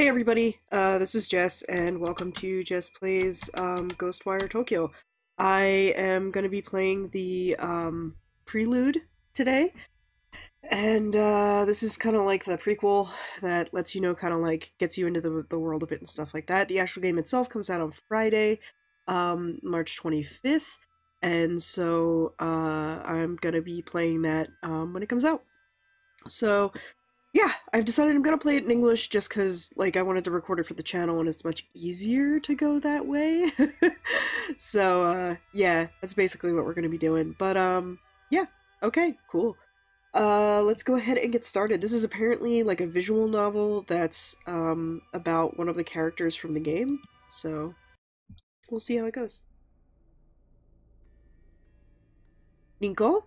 Hey everybody, this is Jess, and welcome to Jess Plays Ghostwire Tokyo. I am going to be playing the Prelude today, and this is kind of like the prequel that lets you know, kind of like gets you into the world of it and stuff like that. The actual game itself comes out on Friday, March 25th, and so I'm going to be playing that when it comes out. So yeah, I've decided I'm gonna play it in English just because, like, I wanted to record it for the channel and it's much easier to go that way. So, yeah, that's basically what we're gonna be doing. But, yeah, okay, cool. Let's go ahead and get started. This is apparently, like, a visual novel that's, about one of the characters from the game. So, we'll see how it goes. Ninko?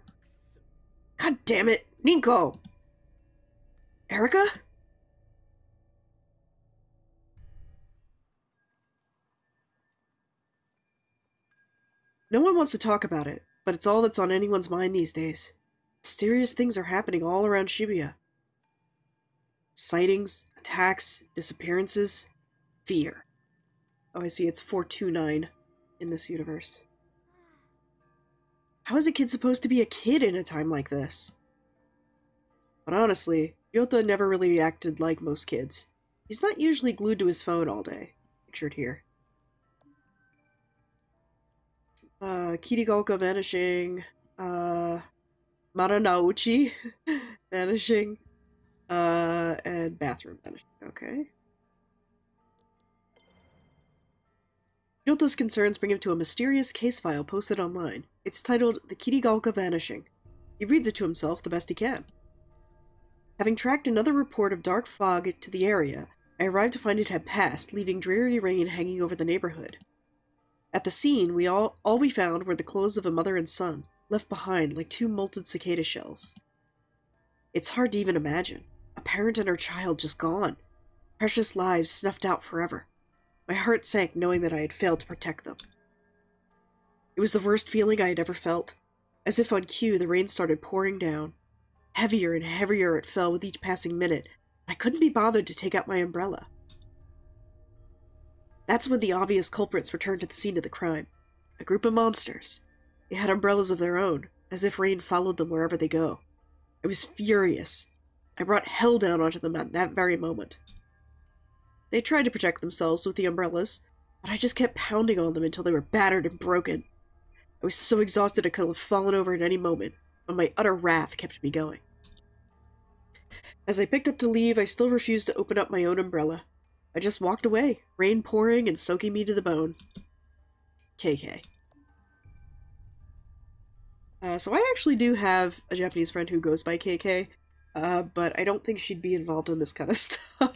God damn it! Ninko! Erica? No one wants to talk about it, but it's all that's on anyone's mind these days. Mysterious things are happening all around Shibuya. Sightings, attacks, disappearances, fear. Oh, I see, it's 429 in this universe. How is a kid supposed to be a kid in a time like this? But honestly, Ryota never really acted like most kids. He's not usually glued to his phone all day. Pictured here. Kirigaoka vanishing. Maranauchi vanishing. And bathroom vanishing. Okay. Ryota's concerns bring him to a mysterious case file posted online. It's titled The Kirigaoka Vanishing. He reads it to himself the best he can. Having tracked another report of dark fog to the area, I arrived to find it had passed, leaving dreary rain hanging over the neighborhood. At the scene, all we found were the clothes of a mother and son, left behind like two molted cicada shells. It's hard to even imagine. A parent and her child just gone. Precious lives snuffed out forever. My heart sank knowing that I had failed to protect them. It was the worst feeling I had ever felt. As if on cue, the rain started pouring down. Heavier and heavier it fell with each passing minute. I couldn't be bothered to take out my umbrella. That's when the obvious culprits returned to the scene of the crime. A group of monsters. They had umbrellas of their own, as if rain followed them wherever they go. I was furious. I brought hell down onto them at that very moment. They tried to protect themselves with the umbrellas, but I just kept pounding on them until they were battered and broken. I was so exhausted I could have fallen over at any moment, but my utter wrath kept me going. As I picked up to leave, I still refused to open up my own umbrella. I just walked away, rain pouring and soaking me to the bone. KK. So I actually do have a Japanese friend who goes by KK, but I don't think she'd be involved in this kind of stuff.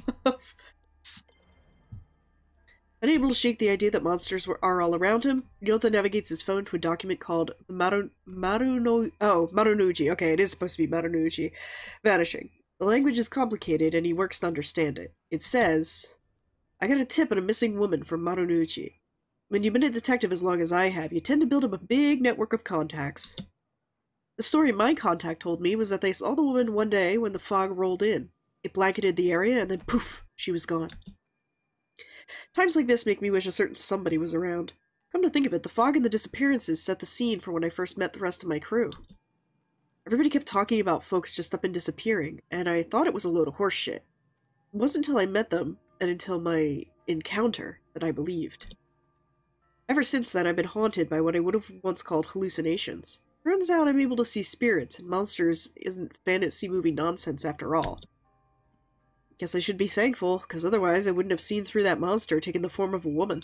Unable to shake the idea that monsters are all around him, Ryota navigates his phone to a document called Marunouchi. Okay, it is supposed to be Marunouchi. Vanishing. The language is complicated, and he works to understand it. It says, I got a tip on a missing woman from Marunouchi. When you've been a detective as long as I have, you tend to build up a big network of contacts. The story my contact told me was that they saw the woman one day when the fog rolled in. It blanketed the area, and then poof, she was gone. Times like this make me wish a certain somebody was around. Come to think of it, the fog and the disappearances set the scene for when I first met the rest of my crew. Everybody kept talking about folks just up and disappearing, and I thought it was a load of horse shit. It wasn't until I met them, and until my encounter, that I believed. Ever since then, I've been haunted by what I would have once called hallucinations. Turns out I'm able to see spirits, and monsters isn't fantasy movie nonsense after all. Guess I should be thankful, because otherwise I wouldn't have seen through that monster taking the form of a woman.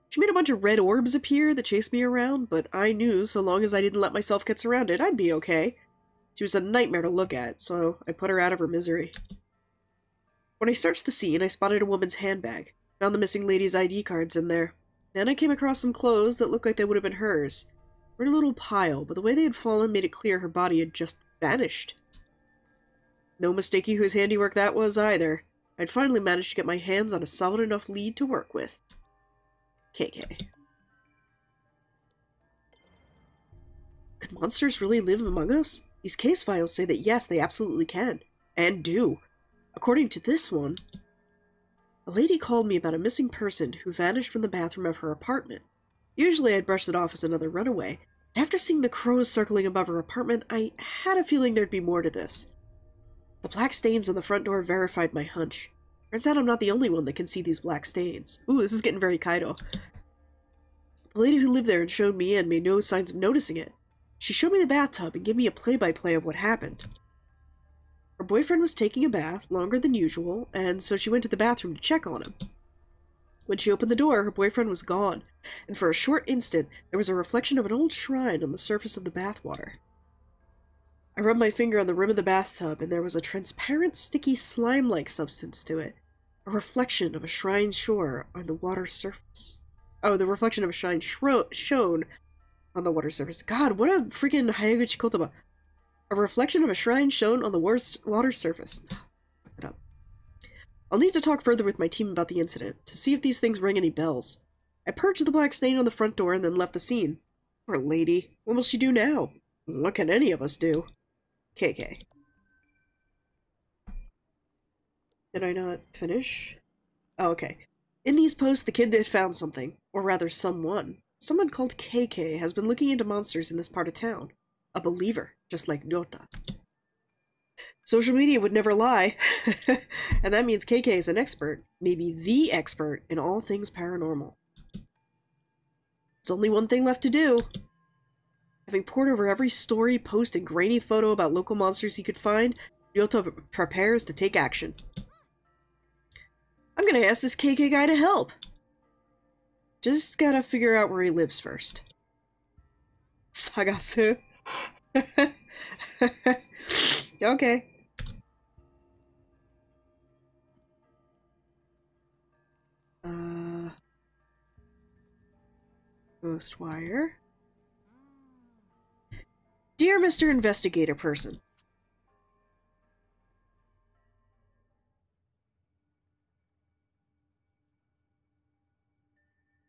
She made a bunch of red orbs appear that chased me around, but I knew so long as I didn't let myself get surrounded, I'd be okay. She was a nightmare to look at, so I put her out of her misery. When I searched the scene, I spotted a woman's handbag, found the missing lady's ID cards in there. Then I came across some clothes that looked like they would have been hers. We're in a little pile, but the way they had fallen made it clear her body had just vanished. No mistaking whose handiwork that was, either. I'd finally managed to get my hands on a solid enough lead to work with. KK. Could monsters really live among us? These case files say that yes, they absolutely can. And do. According to this one, a lady called me about a missing person who vanished from the bathroom of her apartment. Usually I'd brush it off as another runaway. After seeing the crows circling above her apartment, I had a feeling there'd be more to this. The black stains on the front door verified my hunch. Turns out I'm not the only one that can see these black stains. Ooh, this is getting very Kaido. The lady who lived there and showed me in made no signs of noticing it. She showed me the bathtub and gave me a play-by-play of what happened. Her boyfriend was taking a bath, longer than usual, and so she went to the bathroom to check on him. When she opened the door, her boyfriend was gone, and for a short instant, there was a reflection of an old shrine on the surface of the bathwater. I rubbed my finger on the rim of the bathtub, and there was a transparent, sticky, slime-like substance to it. A reflection of a shrine shore on the water surface. Oh, the reflection of a shrine shone on the water surface. God, what a freaking Hayaguchi Kotoba. A reflection of a shrine shone on the water surface. Fuck it up. I'll need to talk further with my team about the incident, to see if these things ring any bells. I purged the black stain on the front door and then left the scene. Poor lady. What will she do now? What can any of us do? KK. Did I not finish? Oh, okay. In these posts, the kid had found something. Or rather, someone. Someone called KK has been looking into monsters in this part of town. A believer, just like Ryota. Social media would never lie. And that means KK is an expert, maybe the expert, in all things paranormal. There's only one thing left to do. Having pored over every story, post, and grainy photo about local monsters he could find, Ryota prepares to take action. I'm gonna ask this KK guy to help. Just gotta figure out where he lives first. Sagasu. Okay. Ghostwire. Dear Mr. Investigator Person.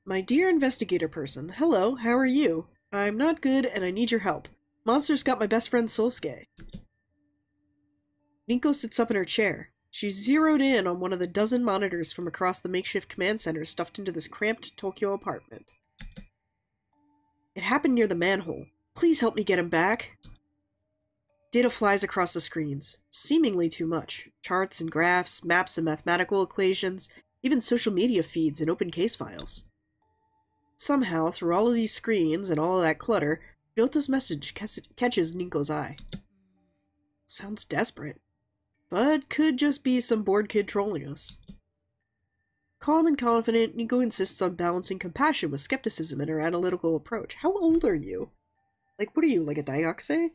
My dear investigator person, hello, how are you? I'm not good and I need your help. Monsters got my best friend Solsuke. Nico sits up in her chair. She's zeroed in on one of the dozen monitors from across the makeshift command center stuffed into this cramped Tokyo apartment. It happened near the manhole. Please help me get him back. Data flies across the screens. Seemingly too much. Charts and graphs, maps and mathematical equations, even social media feeds and open case files. Somehow, through all of these screens and all of that clutter, Ryota's message catches Ninko's eye. Sounds desperate, but could just be some bored kid trolling us. Calm and confident, Ninko insists on balancing compassion with skepticism in her analytical approach. How old are you? Like, what are you, like a daigakse?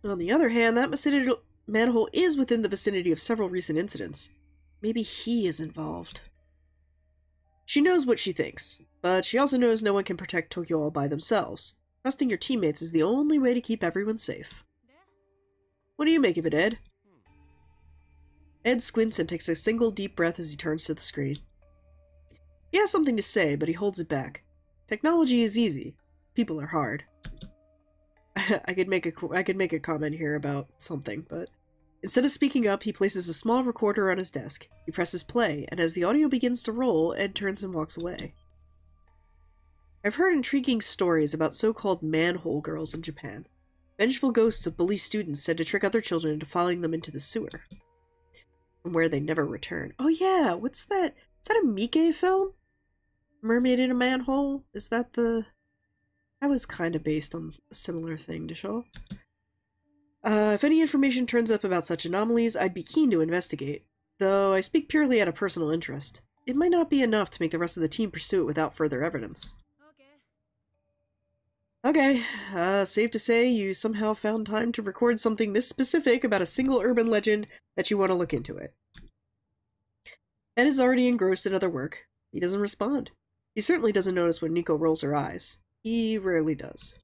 On the other hand, that manhole is within the vicinity of several recent incidents. Maybe he is involved. She knows what she thinks, but she also knows no one can protect Tokyo all by themselves. Trusting your teammates is the only way to keep everyone safe. What do you make of it, Ed? Ed squints and takes a single deep breath as he turns to the screen. He has something to say, but he holds it back. Technology is easy. People are hard. I could make a comment here about something, but instead of speaking up, he places a small recorder on his desk. He presses play, and as the audio begins to roll, Ed turns and walks away. I've heard intriguing stories about so-called manhole girls in Japan. Vengeful ghosts of bully students said to trick other children into following them into the sewer, from where they never return. Oh yeah, what's that? Is that a Miike film? Mermaid in a manhole? Is that the... That was kind of based on a similar thing, Deshaw. If any information turns up about such anomalies, I'd be keen to investigate. Though I speak purely out of personal interest. It might not be enough to make the rest of the team pursue it without further evidence. Okay, safe to say you somehow found time to record something this specific about a single urban legend that you want to look into it. Ed is already engrossed in other work. He doesn't respond. He certainly doesn't notice when Nico rolls her eyes. He rarely does.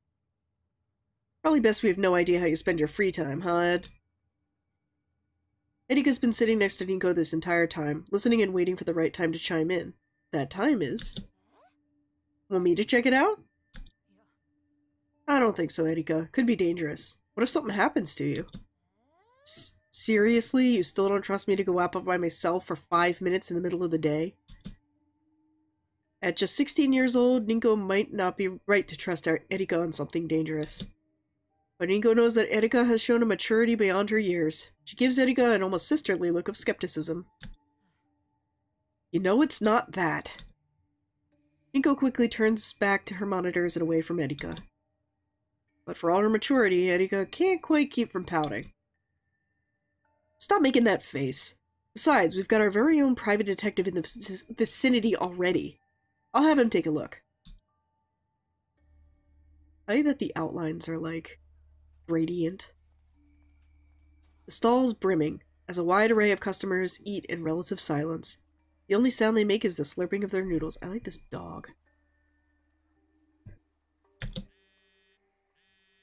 Probably best we have no idea how you spend your free time, huh, Ed? Erika's been sitting next to Nico this entire time, listening and waiting for the right time to chime in. That time is... Want me to check it out? I don't think so, Erika. Could be dangerous. What if something happens to you? Seriously? You still don't trust me to go out by myself for 5 minutes in the middle of the day? At just 16 years old, Ninko might not be right to trust our Erika on something dangerous. But Ninko knows that Erika has shown a maturity beyond her years. She gives Erika an almost sisterly look of skepticism. You know it's not that. Ninko quickly turns back to her monitors and away from Erika. But for all her maturity, Erika can't quite keep from pouting. Stop making that face. Besides, we've got our very own private detective in the vicinity already. I'll have him take a look. I like that the outlines are, like, radiant. The stall is brimming, as a wide array of customers eat in relative silence. The only sound they make is the slurping of their noodles. I like this dog.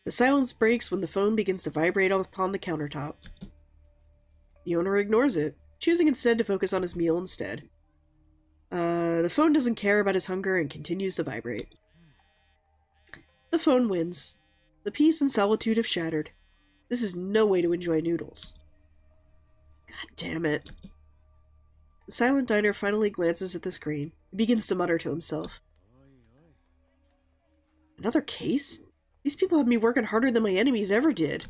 The silence breaks when the phone begins to vibrate upon the countertop. The owner ignores it, choosing instead to focus on his meal instead. The phone doesn't care about his hunger and continues to vibrate. The phone wins. The peace and solitude have shattered. This is no way to enjoy noodles. God damn it. The silent diner finally glances at the screen. He begins to mutter to himself. Another case? These people have me working harder than my enemies ever did.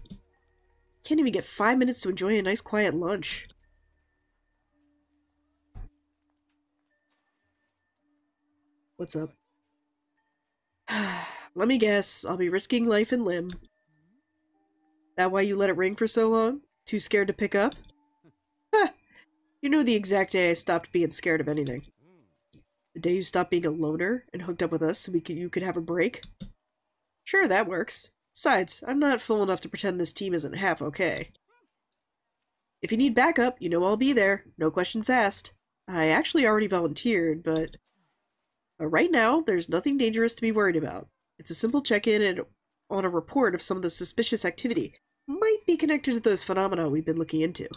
Can't even get 5 minutes to enjoy a nice quiet lunch. What's up? Let me guess, I'll be risking life and limb. That why you let it ring for so long? Too scared to pick up? Ha! You know the exact day I stopped being scared of anything. The day you stopped being a loner and hooked up with us so you could have a break? Sure, that works. Besides, I'm not fool enough to pretend this team isn't half okay. If you need backup, you know I'll be there. No questions asked. I actually already volunteered, but right now, there's nothing dangerous to be worried about. It's a simple check-in and on a report of some of the suspicious activity. Might be connected to those phenomena we've been looking into.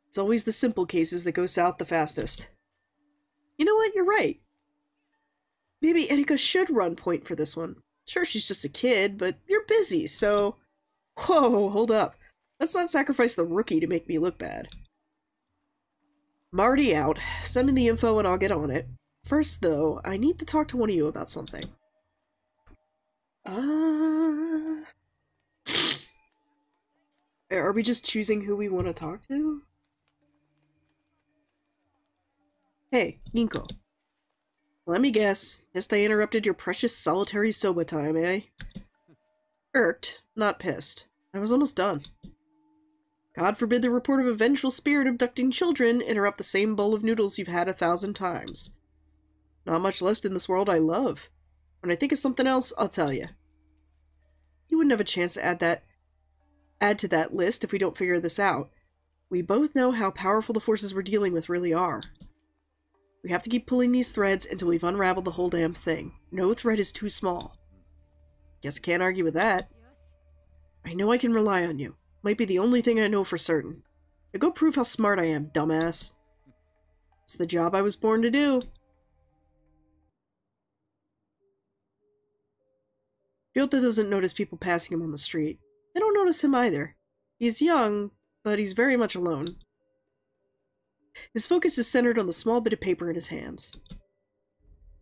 It's always the simple cases that go south the fastest. You know what? You're right. Maybe Erika should run point for this one. Sure, she's just a kid, but you're busy, so... Whoa, hold up. Let's not sacrifice the rookie to make me look bad. I'm already out. Send me the info and I'll get on it. First, though, I need to talk to one of you about something. Are we just choosing who we want to talk to? Hey, Ninko. Let me guess. Pissed I interrupted your precious solitary soba time, eh? Irked, not pissed. I was almost done. God forbid the report of a vengeful spirit abducting children interrupt the same bowl of noodles you've had 1,000 times. Not much left in this world I love. When I think of something else, I'll tell you. You wouldn't have a chance to add to that list if we don't figure this out. We both know how powerful the forces we're dealing with really are. We have to keep pulling these threads until we've unraveled the whole damn thing. No thread is too small. Guess I can't argue with that. I know I can rely on you. Might be the only thing I know for certain. Now go prove how smart I am, dumbass. It's the job I was born to do. Ryota doesn't notice people passing him on the street. They don't notice him either. He's young, but he's very much alone. His focus is centered on the small bit of paper in his hands.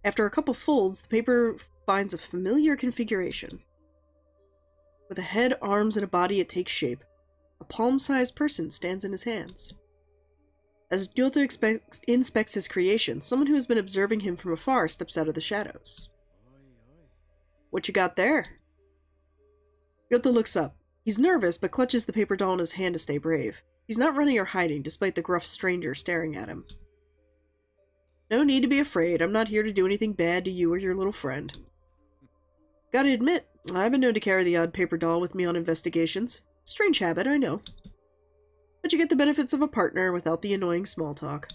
After a couple folds, the paper finds a familiar configuration. With a head, arms, and a body, it takes shape. A palm-sized person stands in his hands. As Ryota inspects his creation, someone who has been observing him from afar steps out of the shadows. What you got there? Ryota looks up. He's nervous, but clutches the paper doll in his hand to stay brave. He's not running or hiding, despite the gruff stranger staring at him. No need to be afraid. I'm not here to do anything bad to you or your little friend. Gotta admit, I've been known to carry the odd paper doll with me on investigations. Strange habit, I know. But you get the benefits of a partner without the annoying small talk.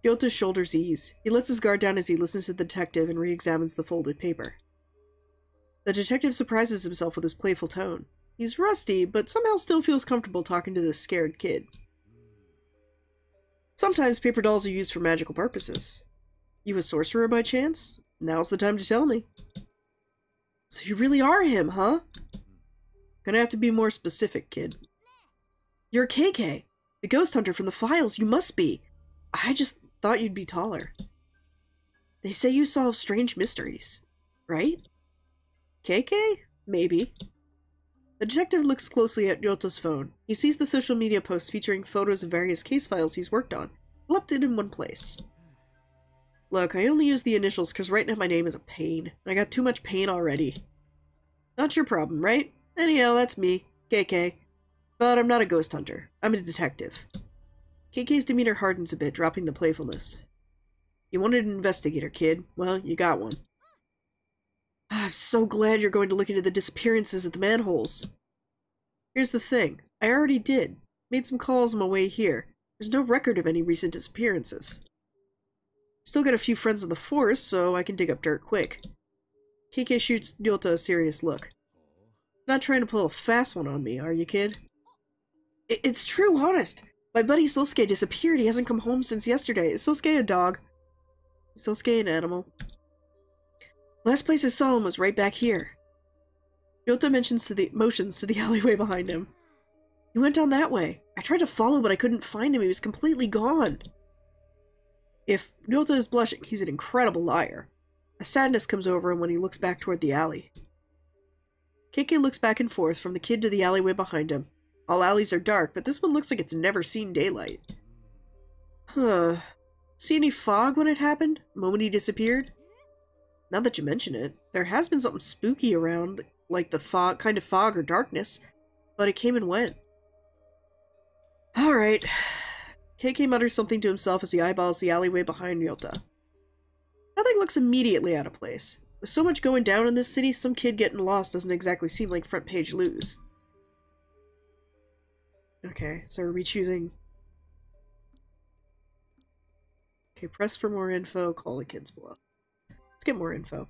Ryota's shoulders ease. He lets his guard down as he listens to the detective and re-examines the folded paper. The detective surprises himself with his playful tone. He's rusty, but somehow still feels comfortable talking to this scared kid. Sometimes paper dolls are used for magical purposes. You a sorcerer by chance? Now's the time to tell me. So you really are him, huh? Gonna have to be more specific, kid. You're KK, the ghost hunter from the files. You must be. I just thought you'd be taller. They say you solve strange mysteries, right? KK? Maybe. The detective looks closely at Ryota's phone. He sees the social media posts featuring photos of various case files he's worked on, collected in one place. Look, I only use the initials because right now my name is a pain. I got too much pain already. Not your problem, right? Anyhow, that's me, KK. But I'm not a ghost hunter. I'm a detective. KK's demeanor hardens a bit, dropping the playfulness. You wanted an investigator, kid. Well, you got one. I'm so glad you're going to look into the disappearances at the manholes. Here's the thing. I already did. Made some calls on my way here. There's no record of any recent disappearances. Still got a few friends in the force, so I can dig up dirt quick. KK shoots Ryota a serious look. Not trying to pull a fast one on me, are you, kid? It's true, honest. My buddy Sosuke disappeared. He hasn't come home since yesterday. Is Sosuke a dog? Is Sosuke an animal? Last place I saw him was right back here. Ryota motions to the alleyway behind him. He went down that way. I tried to follow, but I couldn't find him. He was completely gone. If Ryota is blushing, he's an incredible liar. A sadness comes over him when he looks back toward the alley. KK looks back and forth from the kid to the alleyway behind him. All alleys are dark, but this one looks like it's never seen daylight. Huh. See any fog when it happened? The moment he disappeared? Now that you mention it, there has been something spooky around, like the kind of fog or darkness, but it came and went. Alright. KK mutters something to himself as he eyeballs the alleyway behind Ryota. Nothing looks immediately out of place. With so much going down in this city, some kid getting lost doesn't exactly seem like front page news. Okay, so are we choosing... Okay, press for more info, call the kids below. Let's get more info.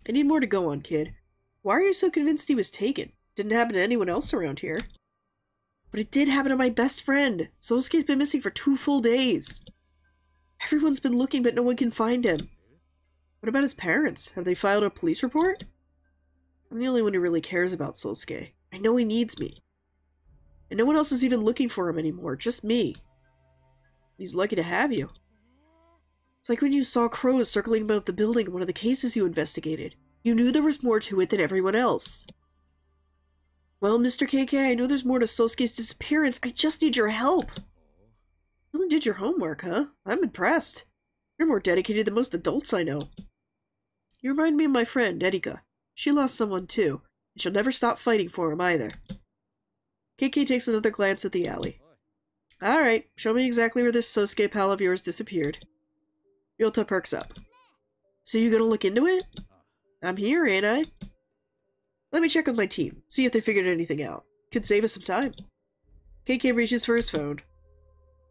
I need more to go on, kid. Why are you so convinced he was taken? Didn't happen to anyone else around here. But it did happen to my best friend. Sosuke's been missing for 2 full days. Everyone's been looking, but no one can find him. What about his parents? Have they filed a police report? I'm the only one who really cares about Sosuke. I know he needs me. And no one else is even looking for him anymore, just me. He's lucky to have you. It's like when you saw crows circling about the building in one of the cases you investigated. You knew there was more to it than everyone else. Well, Mr. KK, I know there's more to Sosuke's disappearance. I just need your help. You really did your homework, huh? I'm impressed. You're more dedicated than most adults I know. You remind me of my friend, Erika. She lost someone too, and she'll never stop fighting for him either. KK takes another glance at the alley. Alright, show me exactly where this Sosuke pal of yours disappeared. Ryota perks up. So you gonna look into it? I'm here, ain't I? Let me check with my team, see if they figured anything out. Could save us some time. KK reaches for his phone.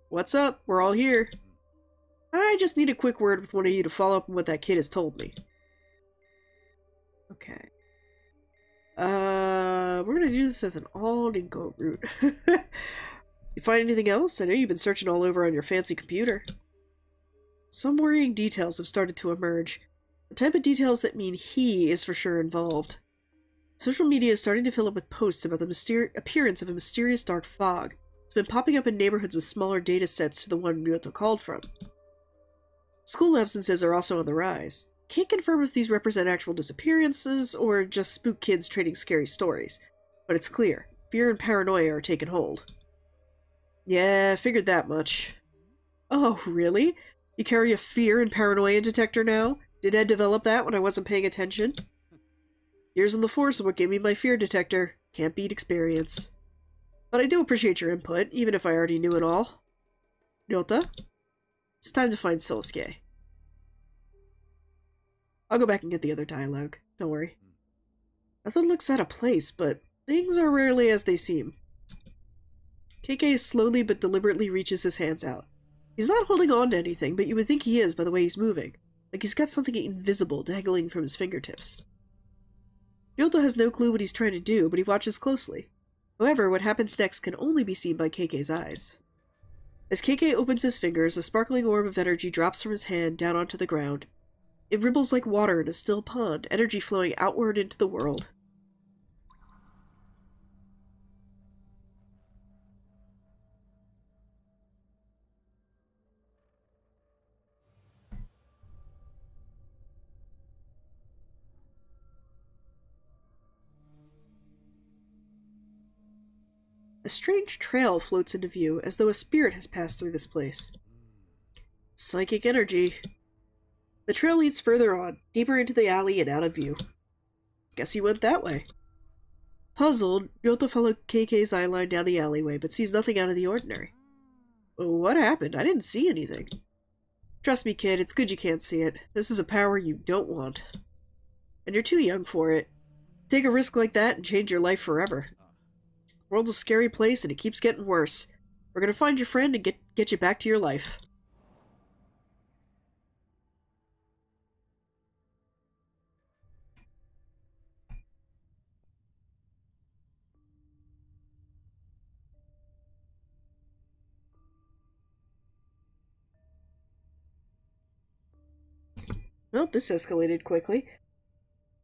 What's up? We're all here. I just need a quick word with one of you to follow up on what that kid has told me. Okay. We're gonna do this as an all-Ninko route. You find anything else? I know you've been searching all over on your fancy computer. Some worrying details have started to emerge. The type of details that mean he is for sure involved. Social media is starting to fill up with posts about the appearance of a mysterious dark fog. It's been popping up in neighborhoods with smaller data sets to the one Ryota called from. School absences are also on the rise. Can't confirm if these represent actual disappearances or just spook kids trading scary stories, but it's clear. Fear and paranoia are taking hold. Yeah, figured that much. Oh, really? You carry a fear and paranoia detector now? Did Ed develop that when I wasn't paying attention? Years in the force is what gave me my fear detector. Can't beat experience. But I do appreciate your input, even if I already knew it all. Ryota? It's time to find Sosuke. I'll go back and get the other dialogue. Don't worry. Nothing looks out of place, but things are rarely as they seem. KK slowly but deliberately reaches his hands out. He's not holding on to anything, but you would think he is by the way he's moving. Like he's got something invisible dangling from his fingertips. Ryota has no clue what he's trying to do, but he watches closely. However, what happens next can only be seen by KK's eyes. As KK opens his fingers, a sparkling orb of energy drops from his hand down onto the ground. It ripbles like water in a still pond, energy flowing outward into the world. A strange trail floats into view, as though a spirit has passed through this place. Psychic energy. The trail leads further on, deeper into the alley and out of view. Guess he went that way. Puzzled, Ryota follows KK's eyeline down the alleyway, but sees nothing out of the ordinary. What happened? I didn't see anything. Trust me, kid, it's good you can't see it. This is a power you don't want. And you're too young for it. Take a risk like that and change your life forever. The world's a scary place and it keeps getting worse. We're gonna find your friend and get you back to your life. Well, this escalated quickly.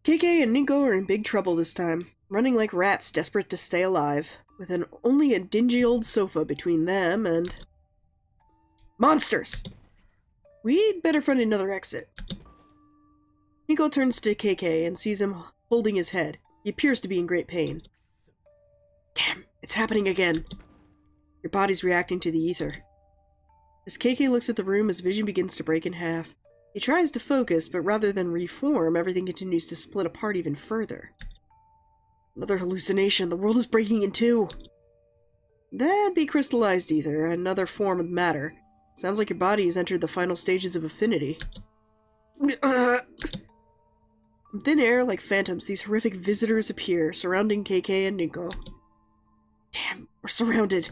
KK and Ninko are in big trouble this time, running like rats desperate to stay alive, with only a dingy old sofa between them and... monsters! We'd better find another exit. Ninko turns to KK and sees him holding his head. He appears to be in great pain. Damn, it's happening again. Your body's reacting to the ether. As KK looks at the room, his vision begins to break in half. He tries to focus, but rather than reform, everything continues to split apart even further. Another hallucination. The world is breaking in two. That'd be crystallized ether, another form of matter. Sounds like your body has entered the final stages of affinity. In thin air, like phantoms, these horrific visitors appear, surrounding KK and Ninko. Damn, we're surrounded.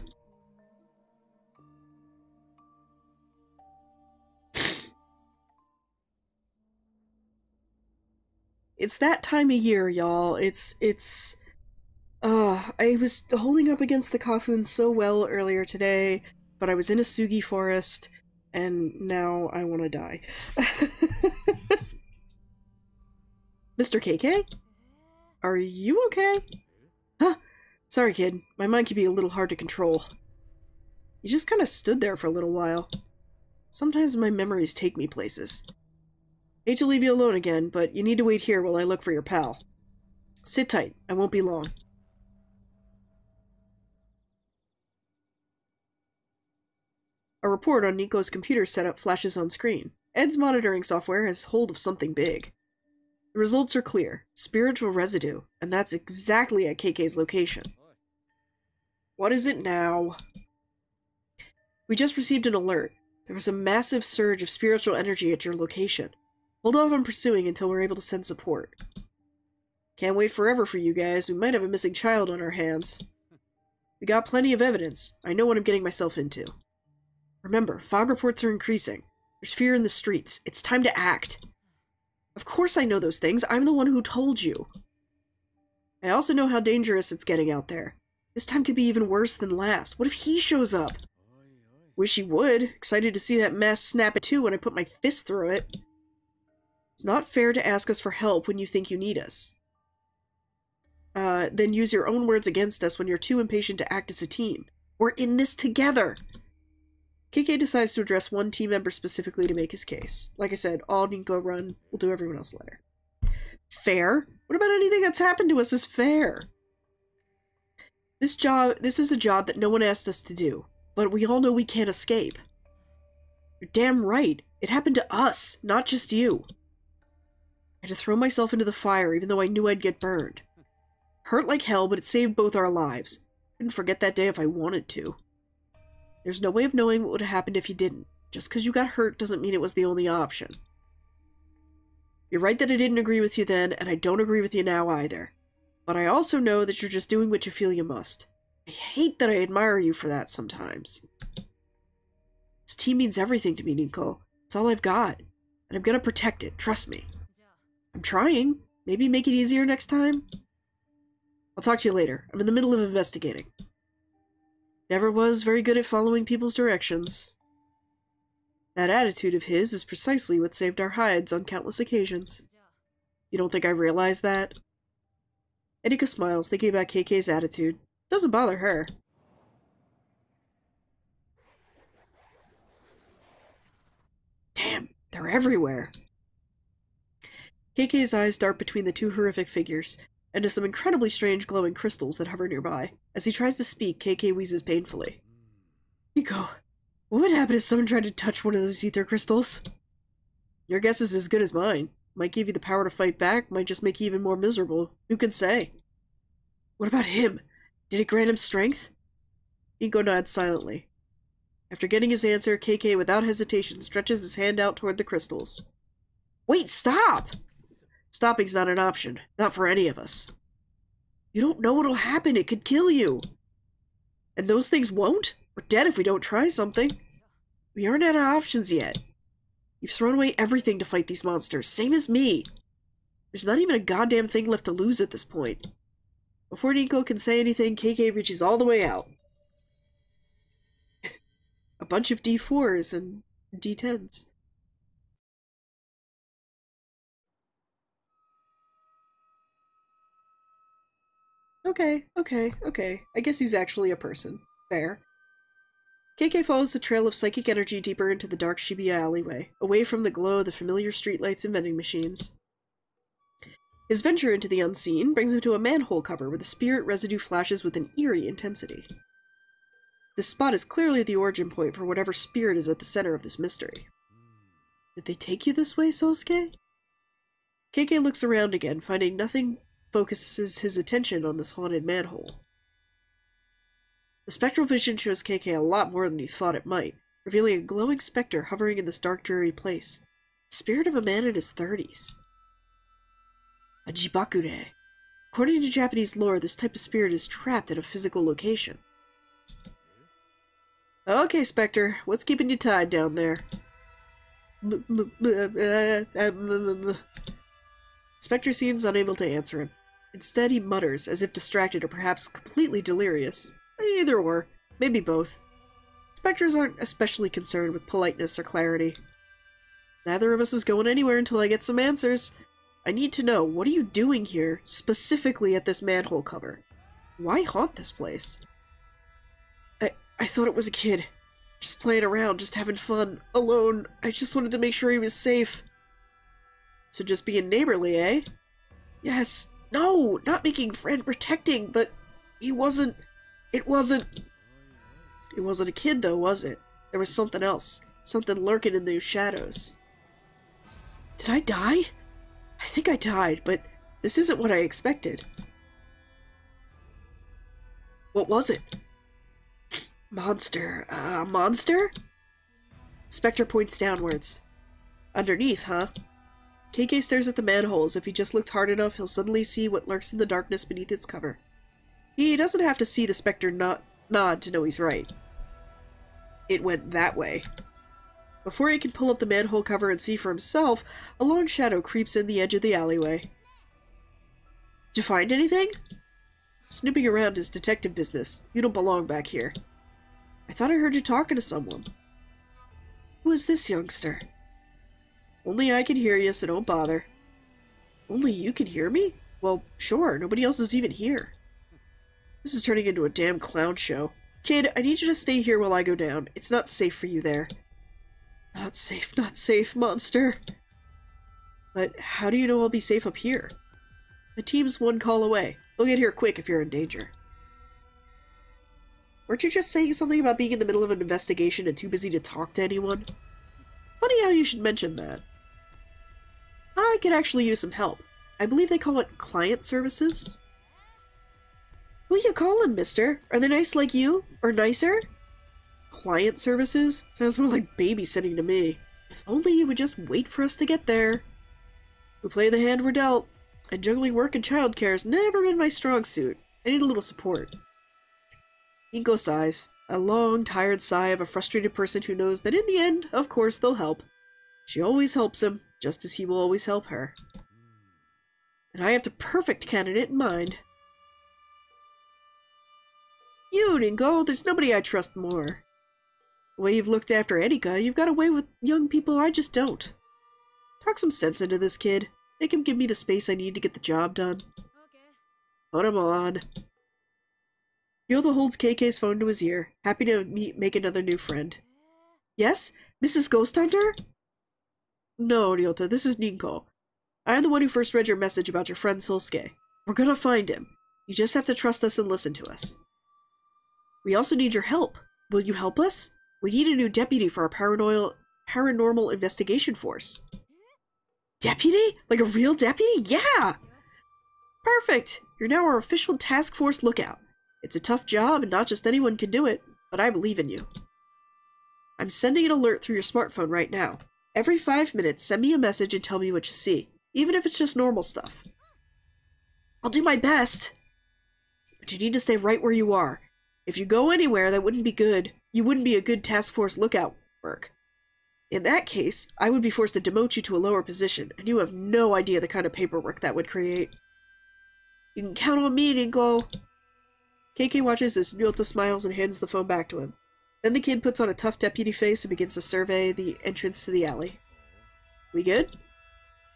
It's that time of year, y'all. I was holding up against the Kafun so well earlier today, but I was in a Sugi forest, and now I want to die. Mr. KK? Are you okay? Huh? Sorry, kid. My mind can be a little hard to control. You just kind of stood there for a little while. Sometimes my memories take me places. Hate to leave you alone again, but you need to wait here while I look for your pal. Sit tight. I won't be long. A report on Nico's computer setup flashes on screen. Ed's monitoring software has hold of something big. The results are clear. Spiritual residue, and that's exactly at KK's location. What is it now? We just received an alert. There was a massive surge of spiritual energy at your location. Hold off on pursuing until we're able to send support. Can't wait forever for you guys. We might have a missing child on our hands. We got plenty of evidence. I know what I'm getting myself into. Remember, fog reports are increasing. There's fear in the streets. It's time to act. Of course I know those things. I'm the one who told you. I also know how dangerous it's getting out there. This time could be even worse than last. What if he shows up? Wish he would. Excited to see that mess snap it too when I put my fist through it. It's not fair to ask us for help when you think you need us. Then use your own words against us when you're too impatient to act as a team. We're in this together! KK decides to address one team member specifically to make his case. Like I said, all Ninko run. We'll do everyone else later. Fair? What about anything that's happened to us is fair? This is a job that no one asked us to do, but we all know we can't escape. You're damn right. It happened to us, not just you. I had to throw myself into the fire even though I knew I'd get burned. Hurt like hell, but it saved both our lives. Couldn't forget that day if I wanted to. There's no way of knowing what would have happened if you didn't. Just because you got hurt doesn't mean it was the only option. You're right that I didn't agree with you then, and I don't agree with you now either. But I also know that you're just doing what you feel you must. I hate that I admire you for that sometimes. This team means everything to me, Ninko. It's all I've got. And I'm gonna protect it, trust me. I'm trying. Maybe make it easier next time? I'll talk to you later. I'm in the middle of investigating. Never was very good at following people's directions. That attitude of his is precisely what saved our hides on countless occasions. You don't think I realized that? Erika smiles, thinking about KK's attitude. Doesn't bother her. Damn, they're everywhere. KK's eyes dart between the two horrific figures. and to some incredibly strange glowing crystals that hover nearby. As he tries to speak, KK wheezes painfully. Nico, what would happen if someone tried to touch one of those ether crystals? Your guess is as good as mine. Might give you the power to fight back, might just make you even more miserable. Who can say? What about him? Did it grant him strength? Nico nods silently. After getting his answer, KK without hesitation stretches his hand out toward the crystals. Wait, stop! Stopping's not an option. Not for any of us. You don't know what'll happen. It could kill you. And those things won't? We're dead if we don't try something. We aren't out of options yet. You've thrown away everything to fight these monsters, same as me. There's not even a goddamn thing left to lose at this point. Before Nico can say anything, KK reaches all the way out. A bunch of D4s and D10s. Okay. I guess he's actually a person. Fair. KK follows the trail of psychic energy deeper into the dark Shibuya alleyway, away from the glow of the familiar streetlights and vending machines. His venture into the unseen brings him to a manhole cover where the spirit residue flashes with an eerie intensity. This spot is clearly the origin point for whatever spirit is at the center of this mystery. Did they take you this way, Sosuke? KK looks around again, finding nothing focuses his attention on this haunted manhole. The spectral vision shows KK a lot more than he thought it might, revealing a glowing specter hovering in this dark, dreary place. The spirit of a man in his 30s. A jibakure. According to Japanese lore, this type of spirit is trapped at a physical location. Okay, Spectre, what's keeping you tied down there? Spectre seems unable to answer him. Instead, he mutters, as if distracted or perhaps completely delirious. Either or, maybe both. Spectres aren't especially concerned with politeness or clarity. Neither of us is going anywhere until I get some answers. I need to know, what are you doing here, specifically at this manhole cover? Why haunt this place? I thought it was a kid. Just playing around, just having fun, alone. I just wanted to make sure he was safe. So just being neighborly, eh? Yes. No, not making friend protecting, but he wasn't... It wasn't a kid, though, was it? There was something else. Something lurking in those shadows. Did I die? I think I died, but this isn't what I expected. What was it? Monster. Monster? Spectre points downwards. Underneath, huh? KK stares at the manhole as if he just looked hard enough, he'll suddenly see what lurks in the darkness beneath its cover. He doesn't have to see the Spectre nod to know he's right. It went that way. Before he can pull up the manhole cover and see for himself, a long shadow creeps in the edge of the alleyway. Did you find anything? Snooping around is detective business. You don't belong back here. I thought I heard you talking to someone. Who is this youngster? Only I can hear you, so don't bother. Only you can hear me? Well, sure, nobody else is even here. This is turning into a damn clown show. Kid, I need you to stay here while I go down. It's not safe for you there. Not safe, monster. But how do you know I'll be safe up here? My team's one call away. They'll get here quick if you're in danger. Weren't you just saying something about being in the middle of an investigation and too busy to talk to anyone? Funny how you should mention that. I could actually use some help. I believe they call it client services. Who you calling, mister? Are they nice like you? Or nicer? Client services? Sounds more like babysitting to me. If only you would just wait for us to get there. We play the hand we're dealt. And juggling work and childcare has never been my strong suit. I need a little support. Inko sighs. A long, tired sigh of a frustrated person who knows that in the end, of course, they'll help. She always helps him, just as he will always help her. And I have the perfect candidate in mind. You, Ninko, there's nobody I trust more. The way you've looked after Erika, you've got away with young people I just don't. Talk some sense into this kid. Make him give me the space I need to get the job done. Okay. Put him on. Ryota holds KK's phone to his ear, happy to make another new friend. Yes? Mrs. Ghost Hunter? No, Ryota, this is Ninko. I am the one who first read your message about your friend Sosuke. We're gonna find him. You just have to trust us and listen to us. We also need your help. Will you help us? We need a new deputy for our paranormal investigation force. Deputy? Like a real deputy? Yeah! Perfect! You're now our official task force lookout. It's a tough job and not just anyone can do it, but I believe in you. I'm sending an alert through your smartphone right now. Every 5 minutes, send me a message and tell me what you see, even if it's just normal stuff. I'll do my best! But you need to stay right where you are. If you go anywhere, that wouldn't be good. You wouldn't be a good task force lookout work. In that case, I would be forced to demote you to a lower position, and you have no idea the kind of paperwork that would create. You can count on me, Ninko. KK watches as Ryota smiles and hands the phone back to him. Then the kid puts on a tough deputy face and begins to survey the entrance to the alley. We good?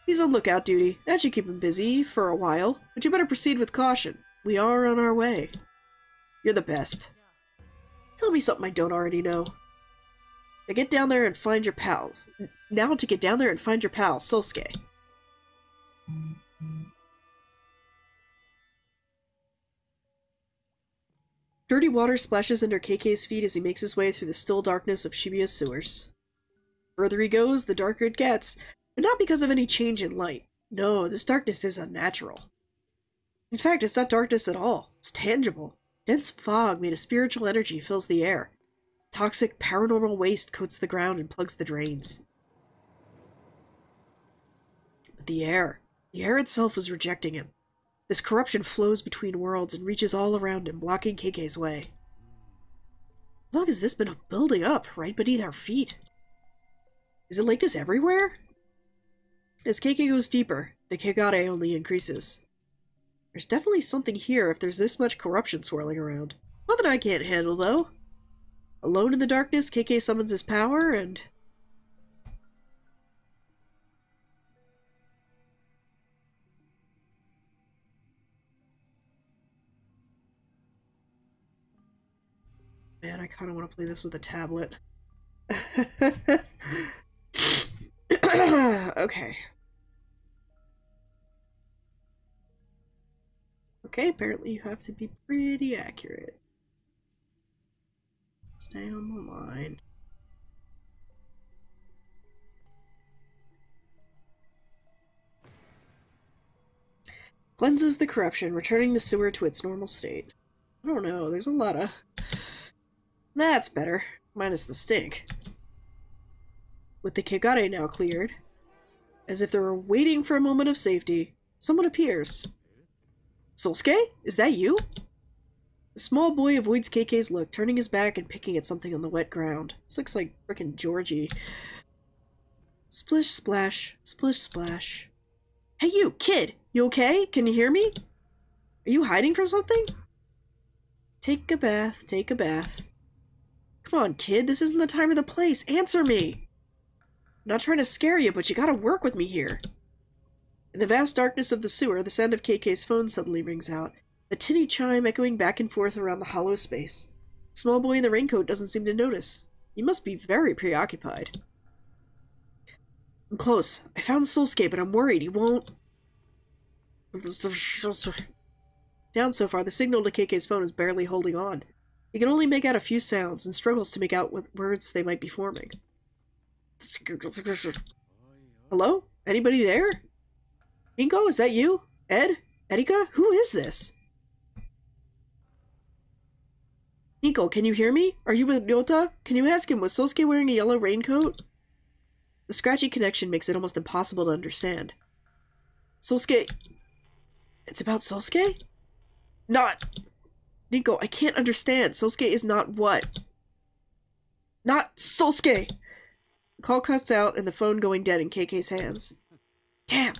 He's on lookout duty. That should keep him busy for a while, but you better proceed with caution. We are on our way. You're the best. Tell me something I don't already know. Now get down there and find your pals. Now to get down there and find your pal, Sosuke. Dirty water splashes under KK's feet as he makes his way through the still darkness of Shibuya's sewers. The further he goes, the darker it gets, but not because of any change in light. No, this darkness is unnatural. In fact, it's not darkness at all. It's tangible. Dense fog made of spiritual energy fills the air. Toxic paranormal waste coats the ground and plugs the drains. But the air itself was rejecting him. This corruption flows between worlds and reaches all around him, blocking KK's way. How long has this been building up, right beneath our feet? Is it like this everywhere? As KK goes deeper, the Kegare only increases. There's definitely something here if there's this much corruption swirling around. Nothing I can't handle, though. Alone in the darkness, KK summons his power, and... Man, I kind of want to play this with a tablet. Okay. Okay, apparently you have to be pretty accurate. Stay on the line. Cleanses the corruption, returning the sewer to its normal state. I don't know, there's a lot of... That's better. Minus the stink. With the Kegare now cleared, as if they were waiting for a moment of safety, someone appears. Sosuke? Is that you? The small boy avoids KK's look, turning his back and picking at something on the wet ground. This looks like frickin' Georgie. Splish splash, splish splash. Hey you, kid! You okay? Can you hear me? Are you hiding from something? Take a bath, take a bath. Come on, kid, this isn't the time or the place. Answer me! I'm not trying to scare you, but you gotta work with me here. In the vast darkness of the sewer, the sound of KK's phone suddenly rings out, a tinny chime echoing back and forth around the hollow space. The small boy in the raincoat doesn't seem to notice. He must be very preoccupied. I'm close. I found Sosuke, but I'm worried he won't... Down so far, the signal to KK's phone is barely holding on. He can only make out a few sounds and struggles to make out what words they might be forming. Hello? Anybody there? Ninko, is that you? Ed? Erika? Who is this? Ninko, can you hear me? Are you with Ryota? Can you ask him, was Sosuke wearing a yellow raincoat? The scratchy connection makes it almost impossible to understand. Sosuke... It's about Sosuke? Not... Ninko, I can't understand. Sosuke is not what? Not Sosuke! The call cuts out and the phone going dead in KK's hands. Damn!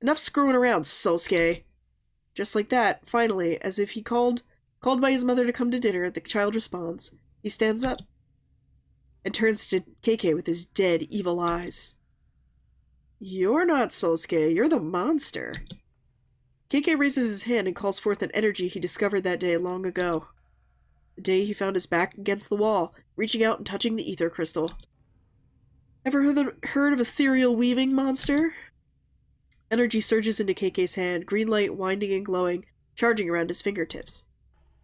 Enough screwing around, Sosuke! Just like that, finally, as if he called by his mother to come to dinner, the child responds. He stands up and turns to KK with his dead, evil eyes. You're not Sosuke, you're the monster. KK raises his hand and calls forth an energy he discovered that day long ago. The day he found his back against the wall, reaching out and touching the ether crystal. Ever heard of ethereal weaving, monster? Energy surges into KK's hand, green light winding and glowing, charging around his fingertips.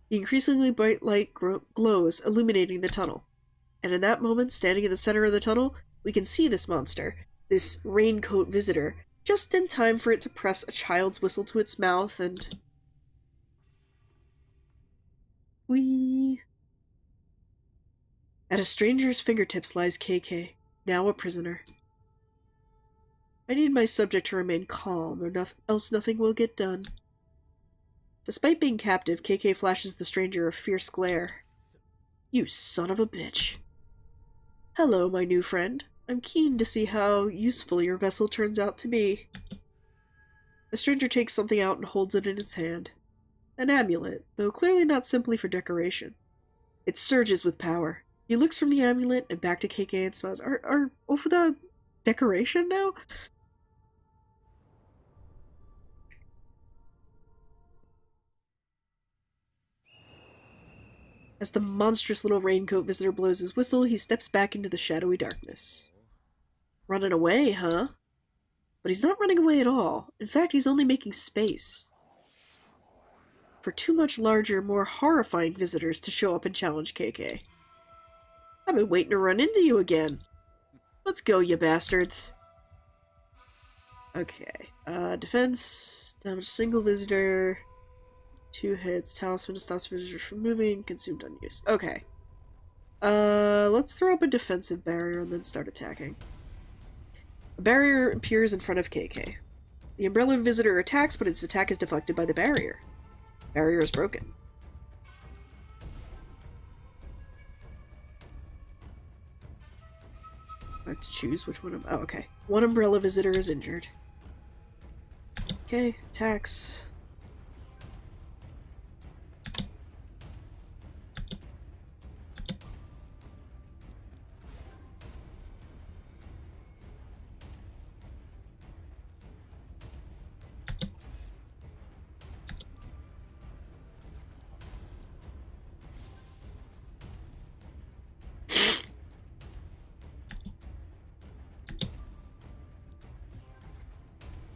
The increasingly bright light glows, illuminating the tunnel. And in that moment, standing in the center of the tunnel, we can see this monster, this raincoat visitor, just in time for it to press a child's whistle to its mouth and... Whee! At a stranger's fingertips lies KK, now a prisoner. I need my subject to remain calm, or else nothing will get done. Despite being captive, KK flashes the stranger a fierce glare. You son of a bitch. Hello, my new friend. I'm keen to see how useful your vessel turns out to be. The stranger takes something out and holds it in its hand. An amulet, though clearly not simply for decoration. It surges with power. He looks from the amulet and back to KK and smiles. Are over the decoration now? As the monstrous little raincoat visitor blows his whistle, he steps back into the shadowy darkness. Running away, huh? But he's not running away at all. In fact, he's only making space for two much larger, more horrifying visitors to show up and challenge KK. I've been waiting to run into you again. Let's go, you bastards. Okay. Defense. Damage single visitor. 2 hits. Talisman stops visitors from moving. Consumed unused. Okay. Let's throw up a defensive barrier and then start attacking. A barrier appears in front of KK. The umbrella visitor attacks, but its attack is deflected by the barrier. Barrier is broken. I have to choose which one. Oh, okay. One umbrella visitor is injured. Okay, attacks.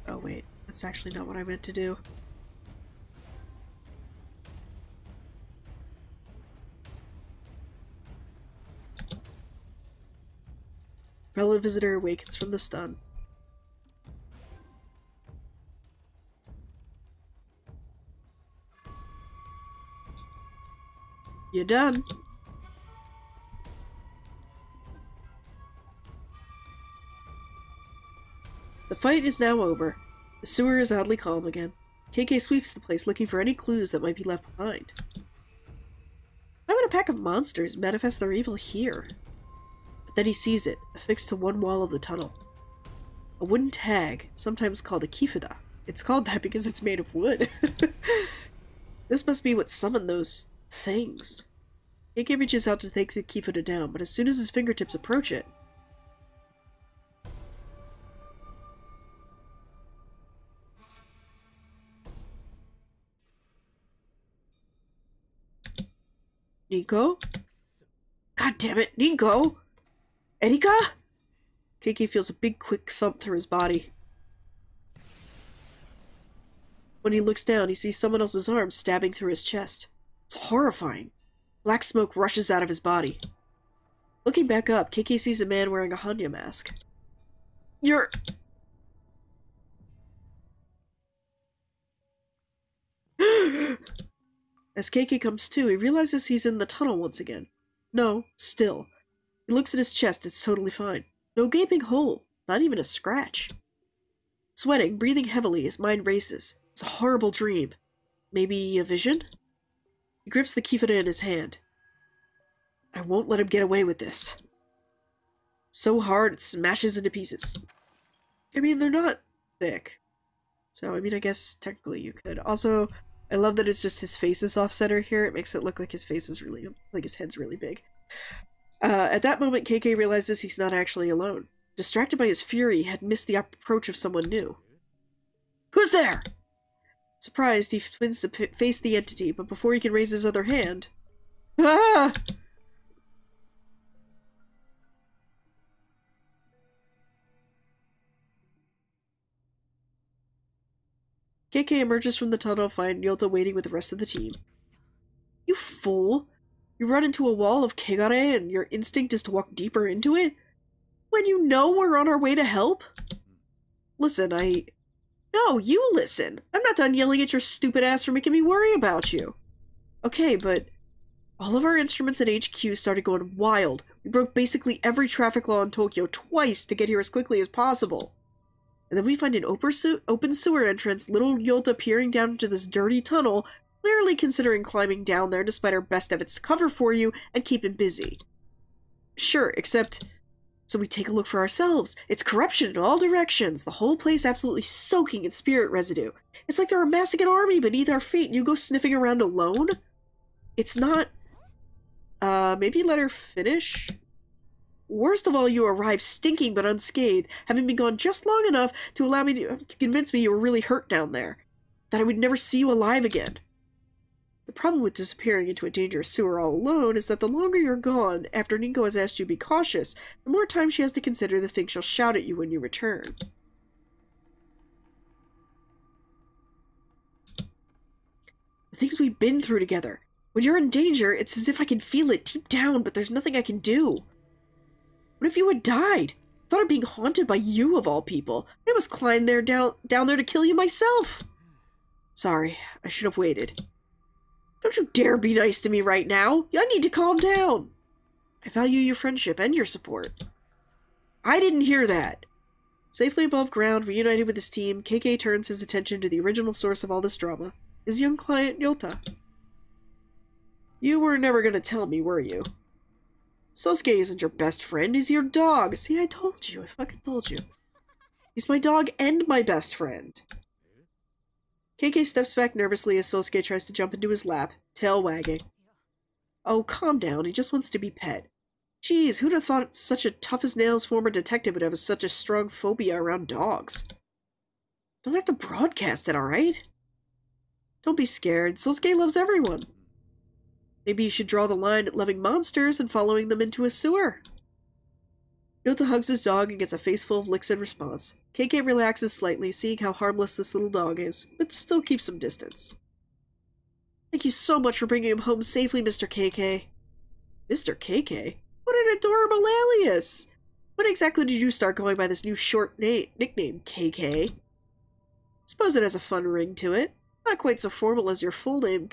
Oh wait, that's actually not what I meant to do. Umbrella visitor awakens from the stun. You're done. The fight is now over. The sewer is oddly calm again. KK sweeps the place looking for any clues that might be left behind. Why would a pack of monsters manifest their evil here? But then he sees it, affixed to one wall of the tunnel. A wooden tag, sometimes called a kifida. It's called that because it's made of wood. This must be what summoned those things. KK reaches out to take the kifida down, but as soon as his fingertips approach it, Nico? God damn it, Nico! Erika? KK feels a big quick thump through his body. When he looks down, he sees someone else's arm stabbing through his chest. It's horrifying. Black smoke rushes out of his body. Looking back up, KK sees a man wearing a Hanya mask. You're... As KK comes to, he realizes he's in the tunnel once again. No, still. He looks at his chest, it's totally fine. No gaping hole, not even a scratch. Sweating, breathing heavily, his mind races. It's a horrible dream. Maybe a vision? He grips the kifida in his hand. I won't let him get away with this. So hard, it smashes into pieces. I mean, they're not thick. So, I mean, I guess technically you could. Also, I love that it's just his face is off-center here. It makes it look like his face is really, like his head's really big. At that moment, KK realizes he's not actually alone. Distracted by his fury, he had missed the approach of someone new. Who's there? Surprised, he spins to face the entity, but before he can raise his other hand... Ah! KK emerges from the tunnel to find Ryota waiting with the rest of the team. You fool! You run into a wall of Kegare and your instinct is to walk deeper into it? When you know we're on our way to help? Listen, No, you listen! I'm not done yelling at your stupid ass for making me worry about you. Okay, but all of our instruments at HQ started going wild. We broke basically every traffic law in Tokyo twice to get here as quickly as possible. And then we find an open sewer entrance, little Ryota peering down into this dirty tunnel, clearly considering climbing down there despite our best efforts to cover for you and keep him busy. Sure, except... So we take a look for ourselves. It's corruption in all directions. The whole place absolutely soaking in spirit residue. It's like they're amassing an army beneath our feet and you go sniffing around alone? It's not... maybe let her finish? Worst of all, you arrive stinking but unscathed, having been gone just long enough to allow me to convince me you were really hurt down there. That I would never see you alive again. The problem with disappearing into a dangerous sewer all alone is that the longer you're gone, after Ninko has asked you to be cautious, the more time she has to consider the things she'll shout at you when you return. The things we've been through together. When you're in danger, it's as if I can feel it deep down, but there's nothing I can do. What if you had died? I thought of being haunted by you of all people. I almost climbed down there to kill you myself. Sorry, I should have waited. Don't you dare be nice to me right now. I need to calm down. I value your friendship and your support. I didn't hear that. Safely above ground, reunited with his team, KK turns his attention to the original source of all this drama, his young client, Ryota. You were never going to tell me, were you? Sosuke isn't your best friend, he's your dog. See, I told you. I fucking told you. He's my dog and my best friend. KK steps back nervously as Sosuke tries to jump into his lap, tail wagging. Oh, calm down. He just wants to be pet. Jeez, who'd have thought such a tough-as-nails former detective would have such a strong phobia around dogs? Don't have to broadcast it, alright? Don't be scared. Sosuke loves everyone. Maybe you should draw the line at loving monsters and following them into a sewer. Ryota hugs his dog and gets a face full of licks in response. KK relaxes slightly, seeing how harmless this little dog is, but still keeps some distance. Thank you so much for bringing him home safely, Mr. KK. Mr. KK? What an adorable alias! When exactly did you start going by this new short nickname, KK? Suppose it has a fun ring to it. Not quite so formal as your full name,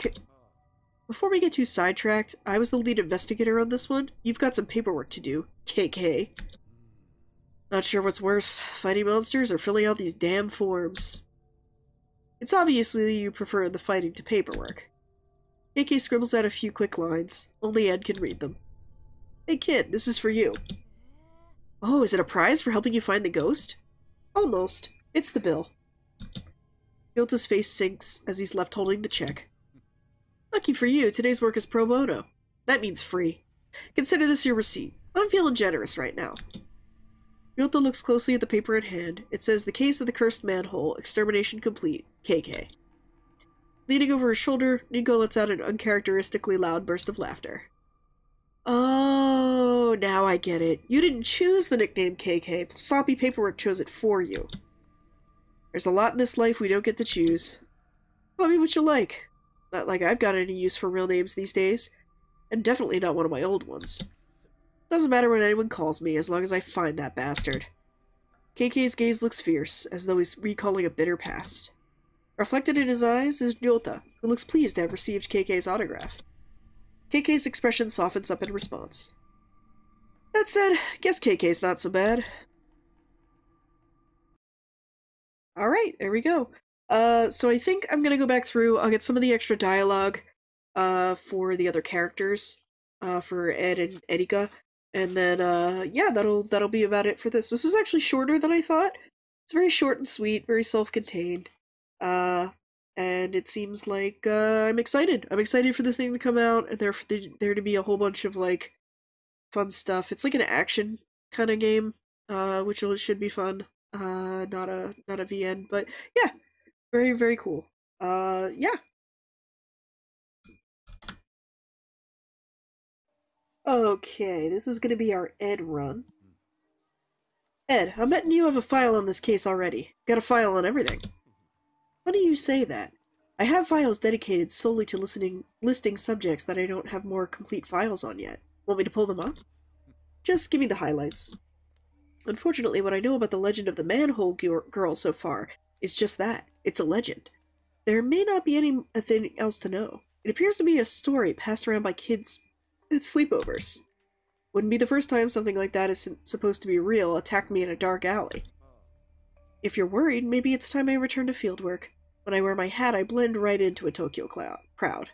Before we get too sidetracked, I was the lead investigator on this one. You've got some paperwork to do, KK. Not sure what's worse, fighting monsters or filling out these damn forms. It's obviously you prefer the fighting to paperwork. KK scribbles out a few quick lines. Only Ed can read them. Hey kid, this is for you. Oh, is it a prize for helping you find the ghost? Almost. It's the bill. Ryota's face sinks as he's left holding the check. Lucky for you, today's work is pro bono. That means free. Consider this your receipt. I'm feeling generous right now. Ryota looks closely at the paper in hand. It says, the case of the cursed manhole, extermination complete, KK. Leaning over his shoulder, Ninko lets out an uncharacteristically loud burst of laughter. Oh, now I get it. You didn't choose the nickname KK. Sloppy paperwork chose it for you. There's a lot in this life we don't get to choose. Call me what you like. Not like I've got any use for real names these days. And definitely not one of my old ones. Doesn't matter what anyone calls me, as long as I find that bastard. KK's gaze looks fierce, as though he's recalling a bitter past. Reflected in his eyes is Ryota, who looks pleased to have received KK's autograph. KK's expression softens up in response. That said, guess KK's not so bad. Alright, there we go. So I think I'm gonna go back through, I'll get some of the extra dialogue, for the other characters, for Ed and Erika, and then, yeah, that'll be about it for this. This was actually shorter than I thought. It's very short and sweet, very self-contained, and it seems like, I'm excited. I'm excited for the thing to come out, and there to be a whole bunch of, like, fun stuff. It's like an action kind of game, which should be fun. Not a VN, but yeah, very, very cool. Yeah. Okay, this is gonna be our Ed run. Ed, I'm betting you have a file on this case already. Got a file on everything. Funny you say that. I have files dedicated solely to listing subjects that I don't have more complete files on yet. Want me to pull them up? Just give me the highlights. Unfortunately, what I know about the legend of the manhole girl so far is just that. It's a legend. There may not be anything else to know. It appears to be a story passed around by kids at sleepovers. Wouldn't be the first time something like that is supposed to be real attacked me in a dark alley. If you're worried, maybe it's time I return to fieldwork. When I wear my hat, I blend right into a Tokyo crowd.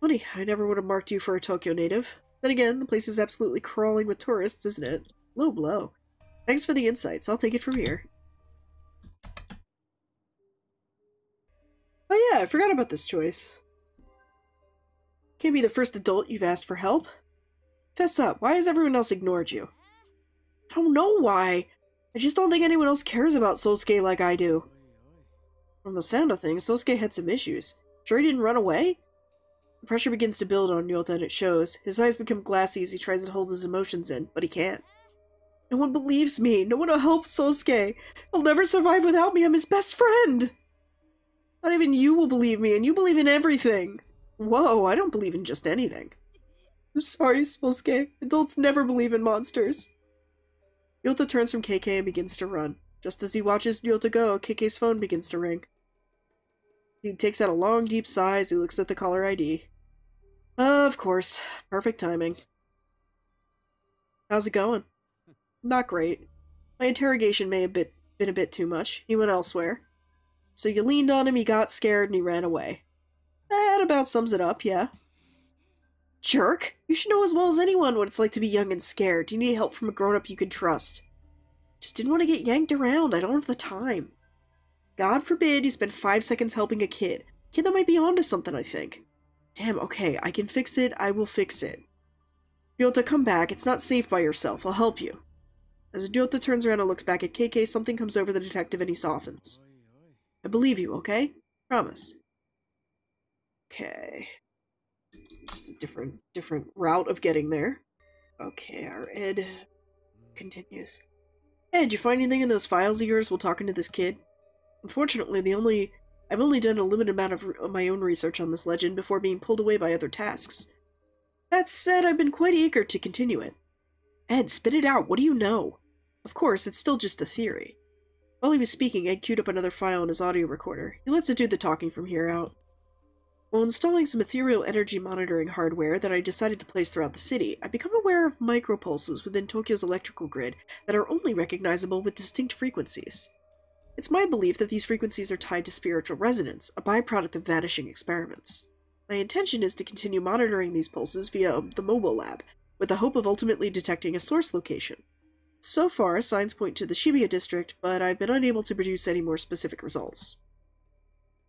Funny, I never would have marked you for a Tokyo native. Then again, the place is absolutely crawling with tourists, isn't it? Low blow. Thanks for the insights. I'll take it from here. Oh yeah, I forgot about this choice. Can't be the first adult you've asked for help. Fess up, why has everyone else ignored you? I don't know why. I just don't think anyone else cares about Sosuke like I do. From the sound of things, Sosuke had some issues. Sure he didn't run away? The pressure begins to build on Ryota and it shows. His eyes become glassy as he tries to hold his emotions in, but he can't. No one believes me. No one will help Sosuke. He'll never survive without me. I'm his best friend. Not even you will believe me, and you believe in everything. Whoa, I don't believe in just anything. I'm sorry, Sosuke. Adults never believe in monsters. Ryota turns from KK and begins to run. Just as he watches Ryota go, KK's phone begins to ring. He takes out a long, deep sigh as he looks at the caller ID. Of course. Perfect timing. How's it going? Not great. My interrogation may have been a bit too much. He went elsewhere. So you leaned on him, he got scared, and he ran away. That about sums it up, yeah. Jerk! You should know as well as anyone what it's like to be young and scared. You need help from a grown-up you can trust. Just didn't want to get yanked around. I don't have the time. God forbid you spend 5 seconds helping a kid. A kid that might be onto something, I think. Damn, okay, I can fix it. I will fix it. Ryota, come back. It's not safe by yourself. I'll help you. As Ryota turns around and looks back at KK, something comes over the detective and he softens. I believe you, okay? Promise. Okay. Just a different route of getting there. Okay, our Ed continues. Ed, did you find anything in those files of yours while talking to this kid? Unfortunately, I've only done a limited amount of my own research on this legend before being pulled away by other tasks. That said, I've been quite eager to continue it. Ed, spit it out. What do you know? Of course, it's still just a theory. While he was speaking, Ed queued up another file on his audio recorder. He lets it do the talking from here out. While installing some ethereal energy monitoring hardware that I decided to place throughout the city, I become aware of micropulses within Tokyo's electrical grid that are only recognizable with distinct frequencies. It's my belief that these frequencies are tied to spiritual resonance, a byproduct of vanishing experiments. My intention is to continue monitoring these pulses via the mobile lab, with the hope of ultimately detecting a source location. So far, signs point to the Shibuya district, but I've been unable to produce any more specific results.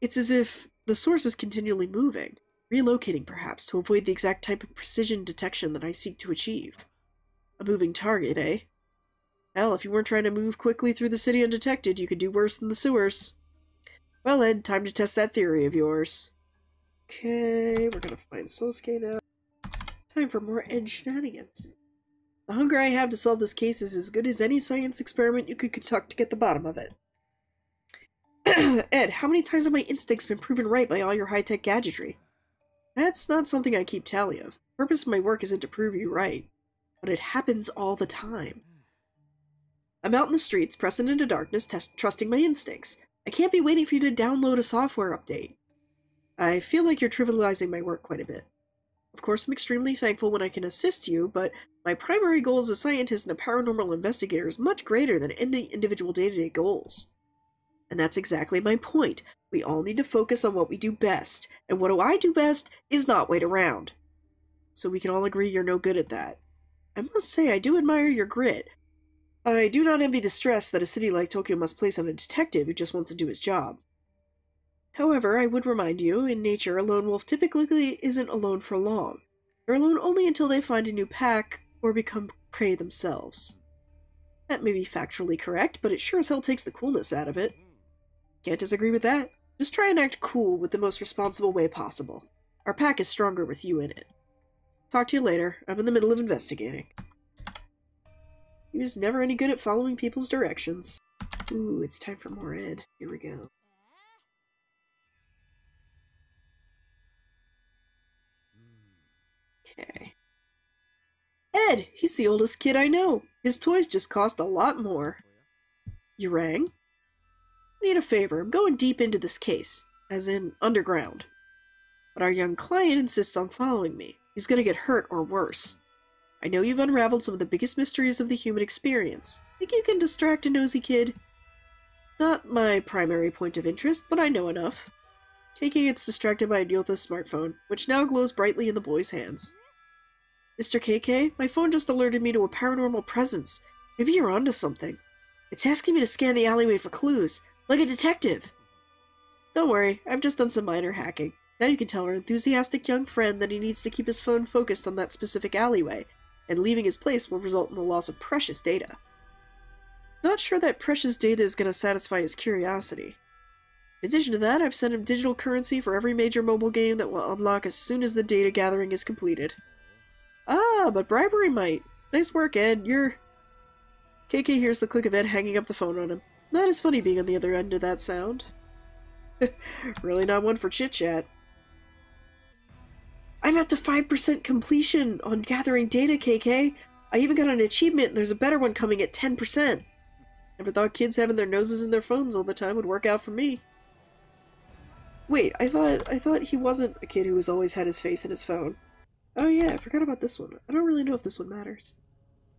It's as if the source is continually moving, relocating perhaps to avoid the exact type of precision detection that I seek to achieve. A moving target, eh? Hell, if you weren't trying to move quickly through the city undetected, you could do worse than the sewers. Well, Ed, time to test that theory of yours. Okay, we're gonna find Sosuke now. Time for more Ed shenanigans. The hunger I have to solve this case is as good as any science experiment you could conduct to get the bottom of it. Ed, how many times have my instincts been proven right by all your high-tech gadgetry? That's not something I keep tally of. The purpose of my work isn't to prove you right, but it happens all the time. I'm out in the streets, pressing into darkness, trusting my instincts. I can't be waiting for you to download a software update. I feel like you're trivializing my work quite a bit. Of course, I'm extremely thankful when I can assist you, but my primary goal as a scientist and a paranormal investigator is much greater than any individual day-to-day goals. And that's exactly my point. We all need to focus on what we do best, and what I do best is not wait around. So we can all agree you're no good at that. I must say, I do admire your grit. I do not envy the stress that a city like Tokyo must place on a detective who just wants to do his job. However, I would remind you, in nature, a lone wolf typically isn't alone for long. They're alone only until they find a new pack or become prey themselves. That may be factually correct, but it sure as hell takes the coolness out of it. Can't disagree with that. Just try and act cool with the most responsible way possible. Our pack is stronger with you in it. Talk to you later. I'm in the middle of investigating. He was never any good at following people's directions. Ooh, it's time for more Ed. Here we go. Okay. Ed! He's the oldest kid I know. His toys just cost a lot more. You rang? I need a favor. I'm going deep into this case. As in, underground. But our young client insists on following me. He's gonna get hurt or worse. I know you've unraveled some of the biggest mysteries of the human experience. Think you can distract a nosy kid? Not my primary point of interest, but I know enough. KK gets distracted by Yulta's smartphone, which now glows brightly in the boy's hands. Mr. KK, my phone just alerted me to a paranormal presence. Maybe you're onto something. It's asking me to scan the alleyway for clues, like a detective. Don't worry, I've just done some minor hacking. Now you can tell our enthusiastic young friend that he needs to keep his phone focused on that specific alleyway, and leaving his place will result in the loss of precious data. Not sure that precious data is going to satisfy his curiosity. In addition to that, I've sent him digital currency for every major mobile game that will unlock as soon as the data gathering is completed. Ah, but bribery might. Nice work, Ed. KK hears the click of Ed hanging up the phone on him. Not as funny being on the other end of that sound. Really not one for chit-chat. I'm at to 5% completion on gathering data, KK. I even got an achievement and there's a better one coming at 10%. Never thought kids having their noses in their phones all the time would work out for me. Wait, I thought he wasn't a kid who was always had his face in his phone. Oh yeah, I forgot about this one. I don't really know if this one matters.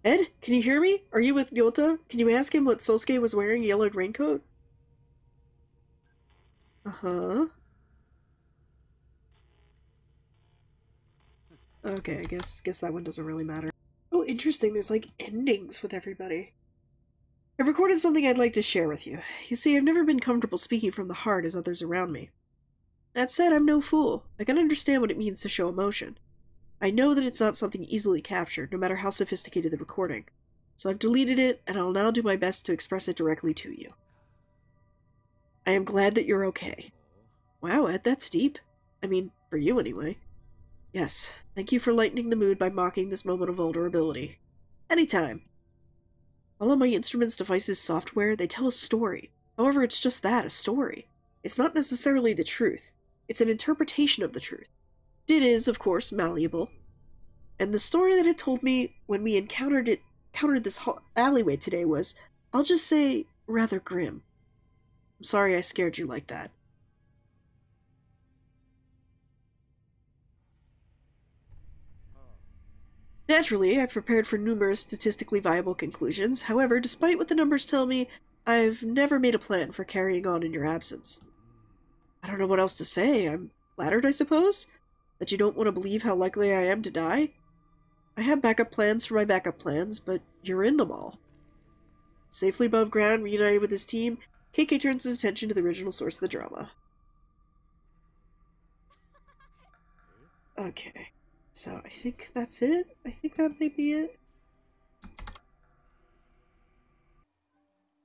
Ed, can you hear me? Are you with Yota? Can you ask him what Sosuke was wearing a yellowed raincoat? Uh-huh. Okay, I guess that one doesn't really matter. Oh, interesting. There's like endings with everybody. I've recorded something I'd like to share with you. You see, I've never been comfortable speaking from the heart as others around me. That said, I'm no fool. I can understand what it means to show emotion. I know that it's not something easily captured, no matter how sophisticated the recording. So I've deleted it, and I'll now do my best to express it directly to you. I am glad that you're okay. Wow, Ed, that's deep. I mean, for you anyway. Yes, thank you for lightening the mood by mocking this moment of vulnerability. Anytime. All of my instruments, devices, software, they tell a story. However, it's just that, a story. It's not necessarily the truth. It's an interpretation of the truth. It is, of course, malleable. And the story that it told me when we encountered this alleyway today was, I'll just say, rather grim. I'm sorry I scared you like that. Naturally, I've prepared for numerous statistically viable conclusions. However, despite what the numbers tell me, I've never made a plan for carrying on in your absence. I don't know what else to say. I'm flattered, I suppose? That you don't want to believe how likely I am to die? I have backup plans for my backup plans, but you're in them all. Safely above ground, reunited with his team, KK turns his attention to the original source of the drama. Okay. So, I think that's it? I think that may be it.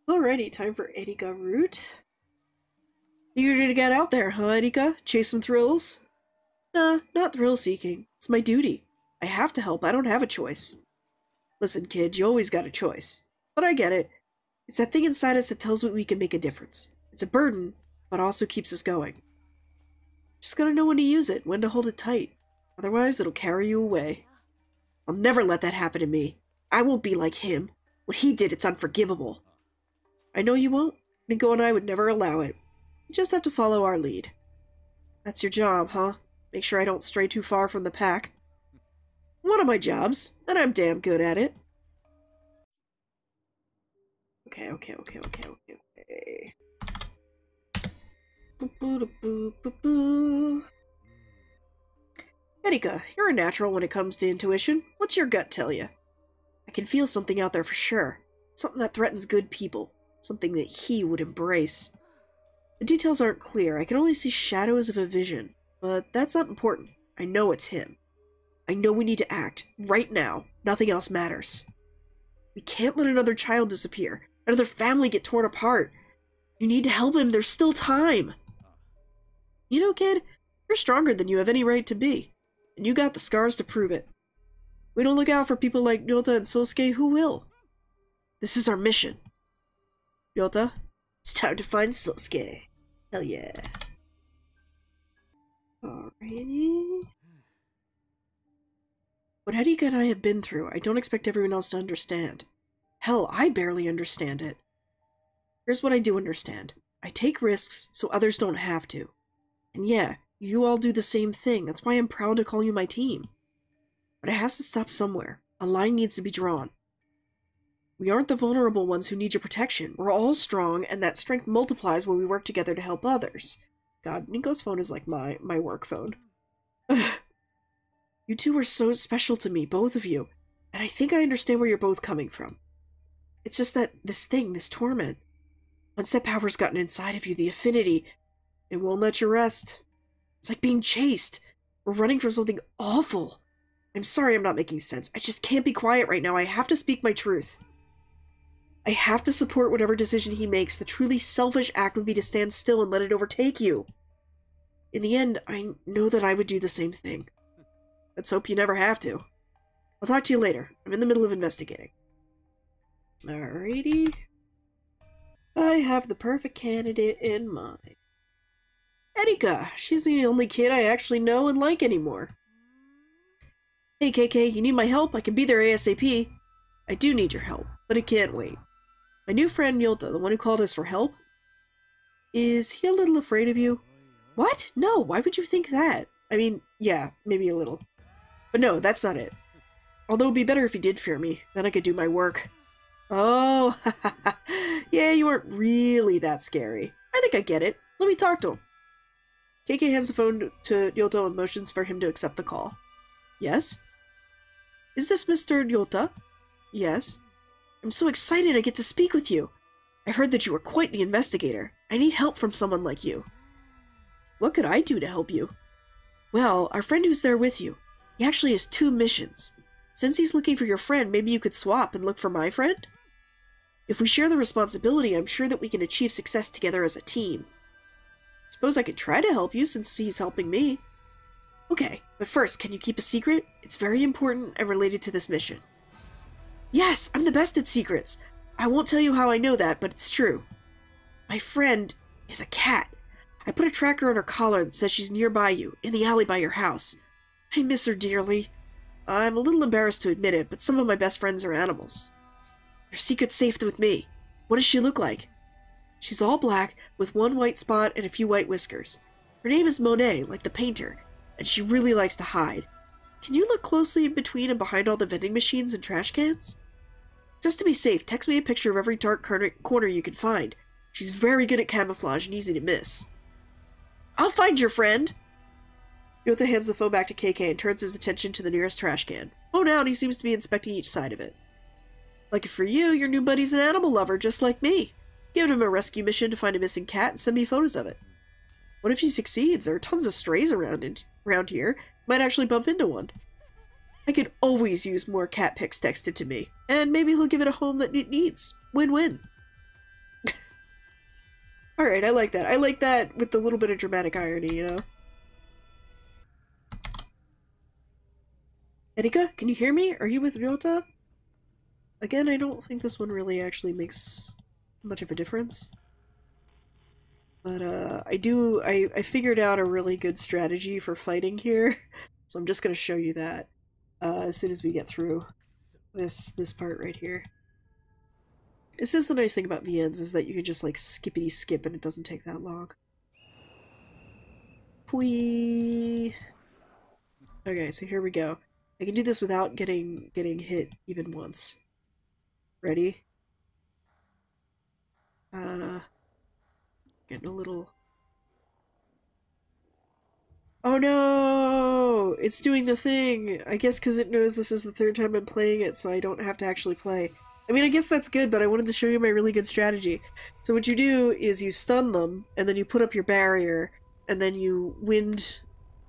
Alrighty, time for Erika Root. Eager to get out there, huh, Erika? Chase some thrills? Nah, not thrill-seeking. It's my duty. I have to help, I don't have a choice. Listen, kid, you always got a choice. But I get it. It's that thing inside us that tells me we can make a difference. It's a burden, but also keeps us going. Just gotta know when to use it, when to hold it tight. Otherwise, it'll carry you away. I'll never let that happen to me. I won't be like him. What he did, it's unforgivable. I know you won't. Nico and I would never allow it. You just have to follow our lead. That's your job, huh? Make sure I don't stray too far from the pack. One of my jobs, and I'm damn good at it. Okay. Erika, you're a natural when it comes to intuition. What's your gut tell you? I can feel something out there for sure. Something that threatens good people. Something that he would embrace. The details aren't clear. I can only see shadows of a vision. But that's not important. I know it's him. I know we need to act. Right now. Nothing else matters. We can't let another child disappear. Another family get torn apart. You need to help him. There's still time. You know, kid, you're stronger than you have any right to be. And you got the scars to prove it. We don't look out for people like Ryota and Sosuke, who will? This is our mission. Ryota, it's time to find Sosuke. Hell yeah. Alrighty. What Erika and I have been through, I don't expect everyone else to understand. Hell, I barely understand it. Here's what I do understand. I take risks so others don't have to. And yeah, you all do the same thing. That's why I'm proud to call you my team. But it has to stop somewhere. A line needs to be drawn. We aren't the vulnerable ones who need your protection. We're all strong, and that strength multiplies when we work together to help others. God, Nico's phone is like my work phone. You two are so special to me, both of you. And I think I understand where you're both coming from. It's just that this torment. Once that power's gotten inside of you, the affinity, it won't let you rest. It's like being chased. We're running from something awful. I'm sorry I'm not making sense. I just can't be quiet right now. I have to speak my truth. I have to support whatever decision he makes. The truly selfish act would be to stand still and let it overtake you. In the end, I know that I would do the same thing. Let's hope you never have to. I'll talk to you later. I'm in the middle of investigating. Alrighty. I have the perfect candidate in mind. Erika. She's the only kid I actually know and like anymore. Hey, KK, you need my help? I can be there ASAP. I do need your help, but it can't wait. My new friend Yolta, the one who called us for help, is he a little afraid of you? What? No, why would you think that? I mean, yeah, maybe a little. But no, that's not it. Although it'd be better if he did fear me, then I could do my work. Oh, yeah, you weren't really that scary. I think I get it. Let me talk to him. KK hands the phone to Yolta and motions for him to accept the call. Yes? Is this Mr. Yolta? Yes. I'm so excited I get to speak with you. I've heard that you are quite the investigator. I need help from someone like you. What could I do to help you? Well, our friend who's there with you, he actually has 2 missions. Since he's looking for your friend, maybe you could swap and look for my friend? If we share the responsibility, I'm sure that we can achieve success together as a team. Suppose I could try to help you since he's helping me. Okay, but first, can you keep a secret? It's very important and related to this mission. Yes, I'm the best at secrets. I won't tell you how I know that, but it's true. My friend is a cat. I put a tracker on her collar that says she's nearby you, in the alley by your house. I miss her dearly. I'm a little embarrassed to admit it, but some of my best friends are animals. Your secret's safe with me. What does she look like? She's all black, with 1 white spot and a few white whiskers. Her name is Monet, like the painter, and she really likes to hide. Can you look closely in between and behind all the vending machines and trash cans? Just to be safe, text me a picture of every dark corner you can find. She's very good at camouflage and easy to miss. I'll find your friend! Yota hands the phone back to KK and turns his attention to the nearest trash can. Oh, now he seems to be inspecting each side of it. Lucky for you, your new buddy's an animal lover just like me. Give him a rescue mission to find a missing cat and send me photos of it. What if he succeeds? There are tons of strays around here. Might actually bump into one. I could always use more cat pics texted to me, and maybe he'll give it a home that it needs. Win-win. Alright, I like that. I like that with a little bit of dramatic irony, you know? Erika, can you hear me? Are you with Ryota? Again, I don't think this one really actually makes much of a difference. But, I figured out a really good strategy for fighting here, so I'm just gonna show you that, as soon as we get through this part right here. This is the nice thing about VNs, is that you can just, like, skippity skip and it doesn't take that long. Whee! Okay, so here we go. I can do this without getting hit even once. Ready? Getting a little... Oh no! It's doing the thing! I guess because it knows this is the 3rd time I'm playing it, so I don't have to actually play. I mean, I guess that's good, but I wanted to show you my really good strategy. So what you do is you stun them, and then you put up your barrier, and then you wind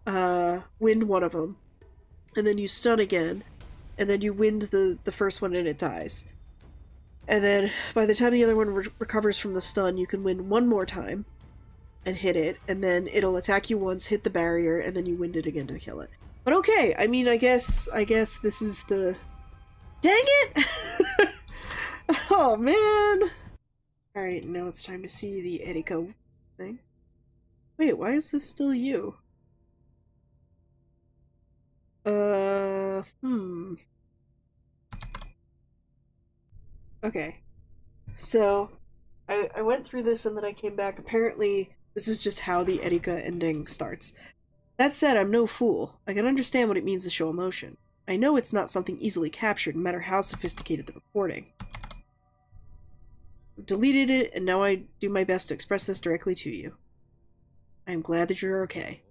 one of them. And then you stun again, and then you wind the first one and it dies. And then, by the time the other one recovers from the stun, you can wind one more time and hit it, and then it'll attack you once, hit the barrier, and then you wind it again to kill it. But okay, I mean, I guess this is the... Dang it! Oh, man! Alright, now it's time to see the Erika thing. Wait, why is this still you? Okay. So, I went through this and then I came back. Apparently, this is just how the Erika ending starts. That said, I'm no fool. I can understand what it means to show emotion. I know it's not something easily captured, no matter how sophisticated the recording. I've deleted it, and now I do my best to express this directly to you. I am glad that you're okay.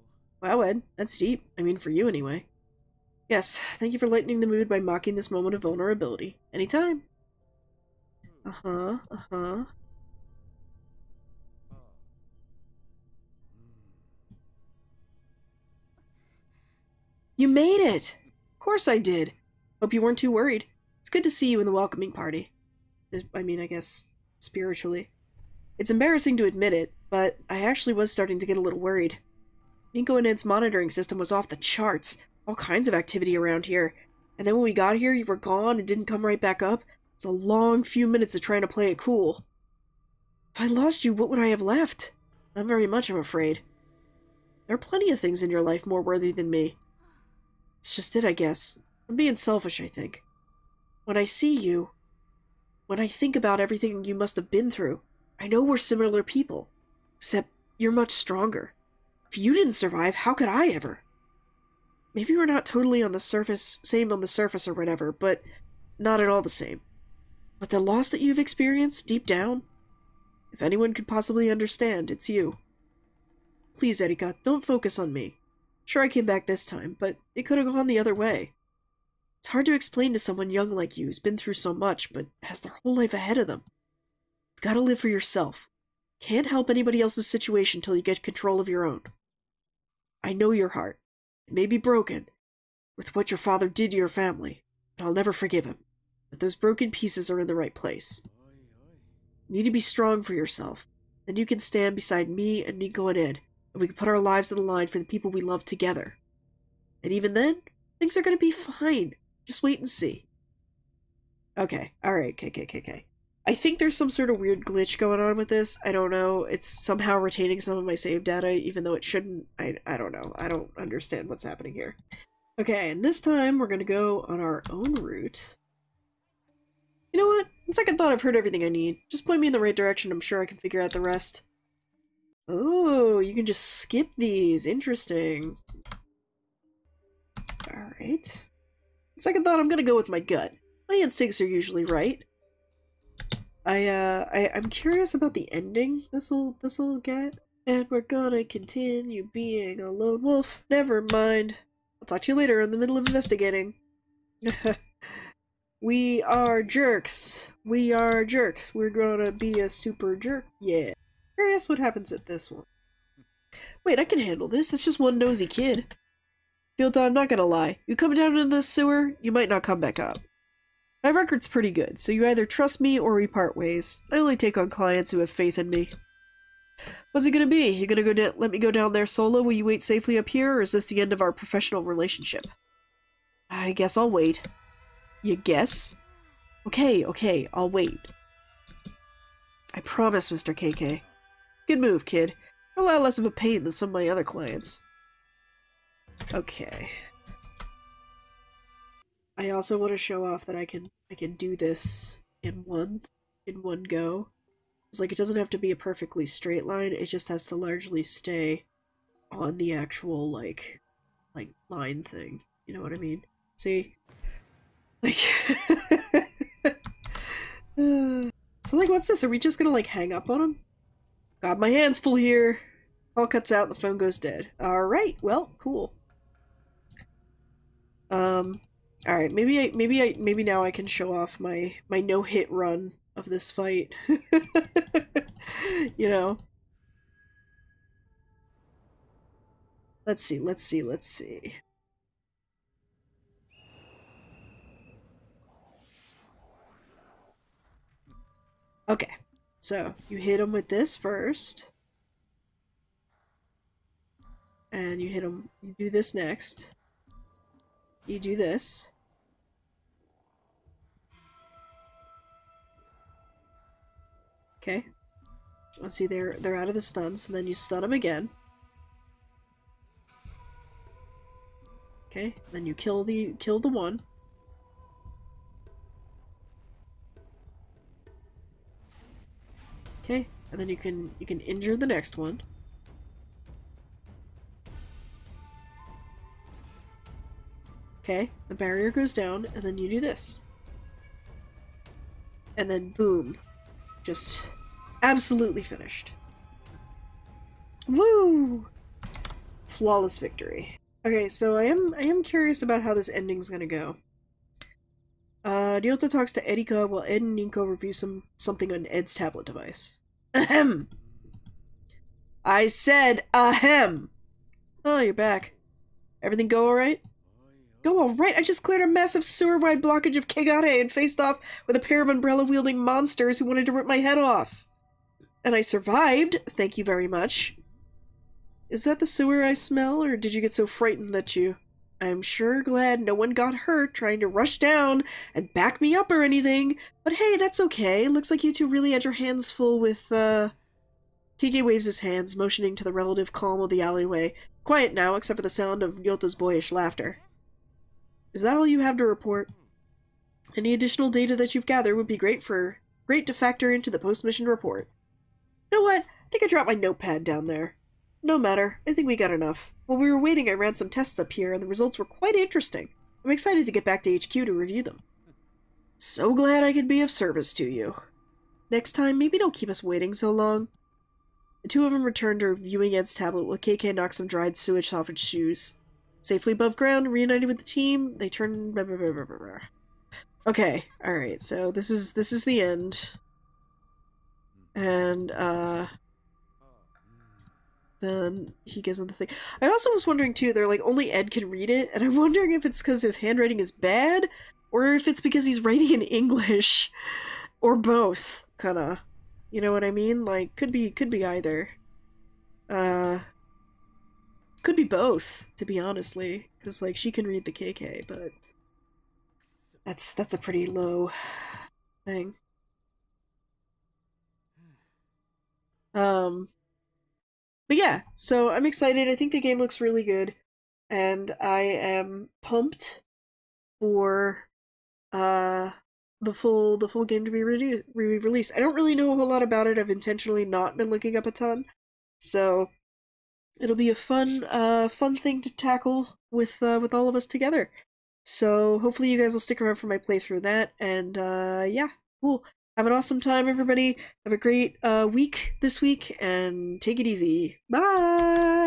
Wow, Ed, that's deep. I mean, for you anyway. Yes, thank you for lightening the mood by mocking this moment of vulnerability. Anytime. Uh-huh, uh-huh. You made it! Of course I did. Hope you weren't too worried. It's good to see you in the welcoming party. I mean, I guess, spiritually. It's embarrassing to admit it, but I actually was starting to get a little worried. Nico and Ed's monitoring system was off the charts. All kinds of activity around here. And then when we got here, you were gone and didn't come right back up. It was a long few minutes of trying to play it cool. If I lost you, what would I have left? Not very much, I'm afraid. There are plenty of things in your life more worthy than me. It's just it, I guess. I'm being selfish, I think. When I see you, when I think about everything you must have been through, I know we're similar people. Except you're much stronger. If you didn't survive, how could I ever? Maybe we're not totally on the surface, same on the surface or whatever, but not at all the same. But the loss that you've experienced, deep down, if anyone could possibly understand, it's you. Please, Erika, don't focus on me. Sure, I came back this time, but it could have gone the other way. It's hard to explain to someone young like you who's been through so much, but has their whole life ahead of them. You've got to live for yourself. Can't help anybody else's situation till you get control of your own. I know your heart. It may be broken, with what your father did to your family, and I'll never forgive him. But those broken pieces are in the right place. You need to be strong for yourself. Then you can stand beside me and Nico and Ed, and we can put our lives on the line for the people we love together. And even then, things are going to be fine. Just wait and see. Okay, alright, okay. I think there's some sort of weird glitch going on with this. I don't know. It's somehow retaining some of my save data, even though it shouldn't. I don't know. I don't understand what's happening here. Okay, and this time we're gonna go on our own route. You know what? On second thought, I've heard everything I need. Just point me in the right direction. I'm sure I can figure out the rest. Oh, you can just skip these. Interesting. Alright. On second thought, I'm gonna go with my gut. My instincts are usually right. I'm curious about the ending this'll get. And we're gonna continue being a lone wolf. Never mind. I'll talk to you later in the middle of investigating. We are jerks. We are jerks. We're gonna be a super jerk. Yeah. Curious what happens at this one. Wait, I can handle this. It's just one nosy kid. Fielda, I'm not gonna lie. You come down into the sewer, you might not come back up. My record's pretty good, so you either trust me or we part ways. I only take on clients who have faith in me. What's it gonna be? You gonna let me go down there solo while you wait safely up here, or is this the end of our professional relationship? I guess I'll wait. You guess? Okay, I'll wait. I promise, Mr. KK. Good move, kid. You're a lot less of a pain than some of my other clients. Okay. I also want to show off that I can do this in one go. It's like it doesn't have to be a perfectly straight line, it just has to largely stay on the actual like line thing. You know what I mean? See? Like so like what's this? Are we just gonna like hang up on him? Got my hands full here. All cuts out and the phone goes dead. Alright, well, cool. Alright, maybe now I can show off my no-hit run of this fight. You know? Let's see. Okay, so you hit him with this first. And you do this next. You do this. Okay. Let's see, they're out of the stuns, and then you stun them again. Okay, then you kill the one. Okay, and then you can injure the next one. Okay, the barrier goes down, and then you do this. And then boom. Just absolutely finished. Woo! Flawless victory. Okay, so I am curious about how this ending's gonna go. Ryota talks to Erika while Ed and Ninko review something on Ed's tablet device. Ahem! I said ahem! Oh, you're back. Everything go alright? Go alright? I just cleared a massive sewer-wide blockage of Kegare and faced off with a pair of umbrella-wielding monsters who wanted to rip my head off. And I survived, thank you very much. Is that the sewer I smell, or did you get so frightened that you... I'm sure glad no one got hurt trying to rush down and back me up or anything, but hey, that's okay. Looks like you two really had your hands full with, Kike waves his hands, motioning to the relative calm of the alleyway. Quiet now, except for the sound of Ryota's boyish laughter. Is that all you have to report? Any additional data that you've gathered would be great to factor into the post-mission report. You know what? I think I dropped my notepad down there. No matter. I think we got enough. While we were waiting, I ran some tests up here, and the results were quite interesting. I'm excited to get back to HQ to review them. So glad I could be of service to you. Next time, maybe don't keep us waiting so long. The two of them returned to reviewing Ed's tablet while KK knocked some dried sewage off its shoes. Safely above ground, reunited with the team, they turned... Okay, alright, so this is the end. And, then he gives him the thing. I also was wondering, too, they're like, only Ed can read it, and I'm wondering if it's because his handwriting is bad, or if it's because he's writing in English. Or both, kinda. You know what I mean? Like, could be either. Could be both, to be honestly. Because, like, she can read the KK, but... That's a pretty low thing. But yeah, so I'm excited. I think the game looks really good, and I am pumped for the full game to be released. I don't really know a whole lot about it. I've intentionally not been looking up a ton, so it'll be a fun thing to tackle with all of us together. So hopefully you guys will stick around for my playthrough of that, and yeah, cool. Have an awesome time, everybody. Have a great week this week, and take it easy. Bye!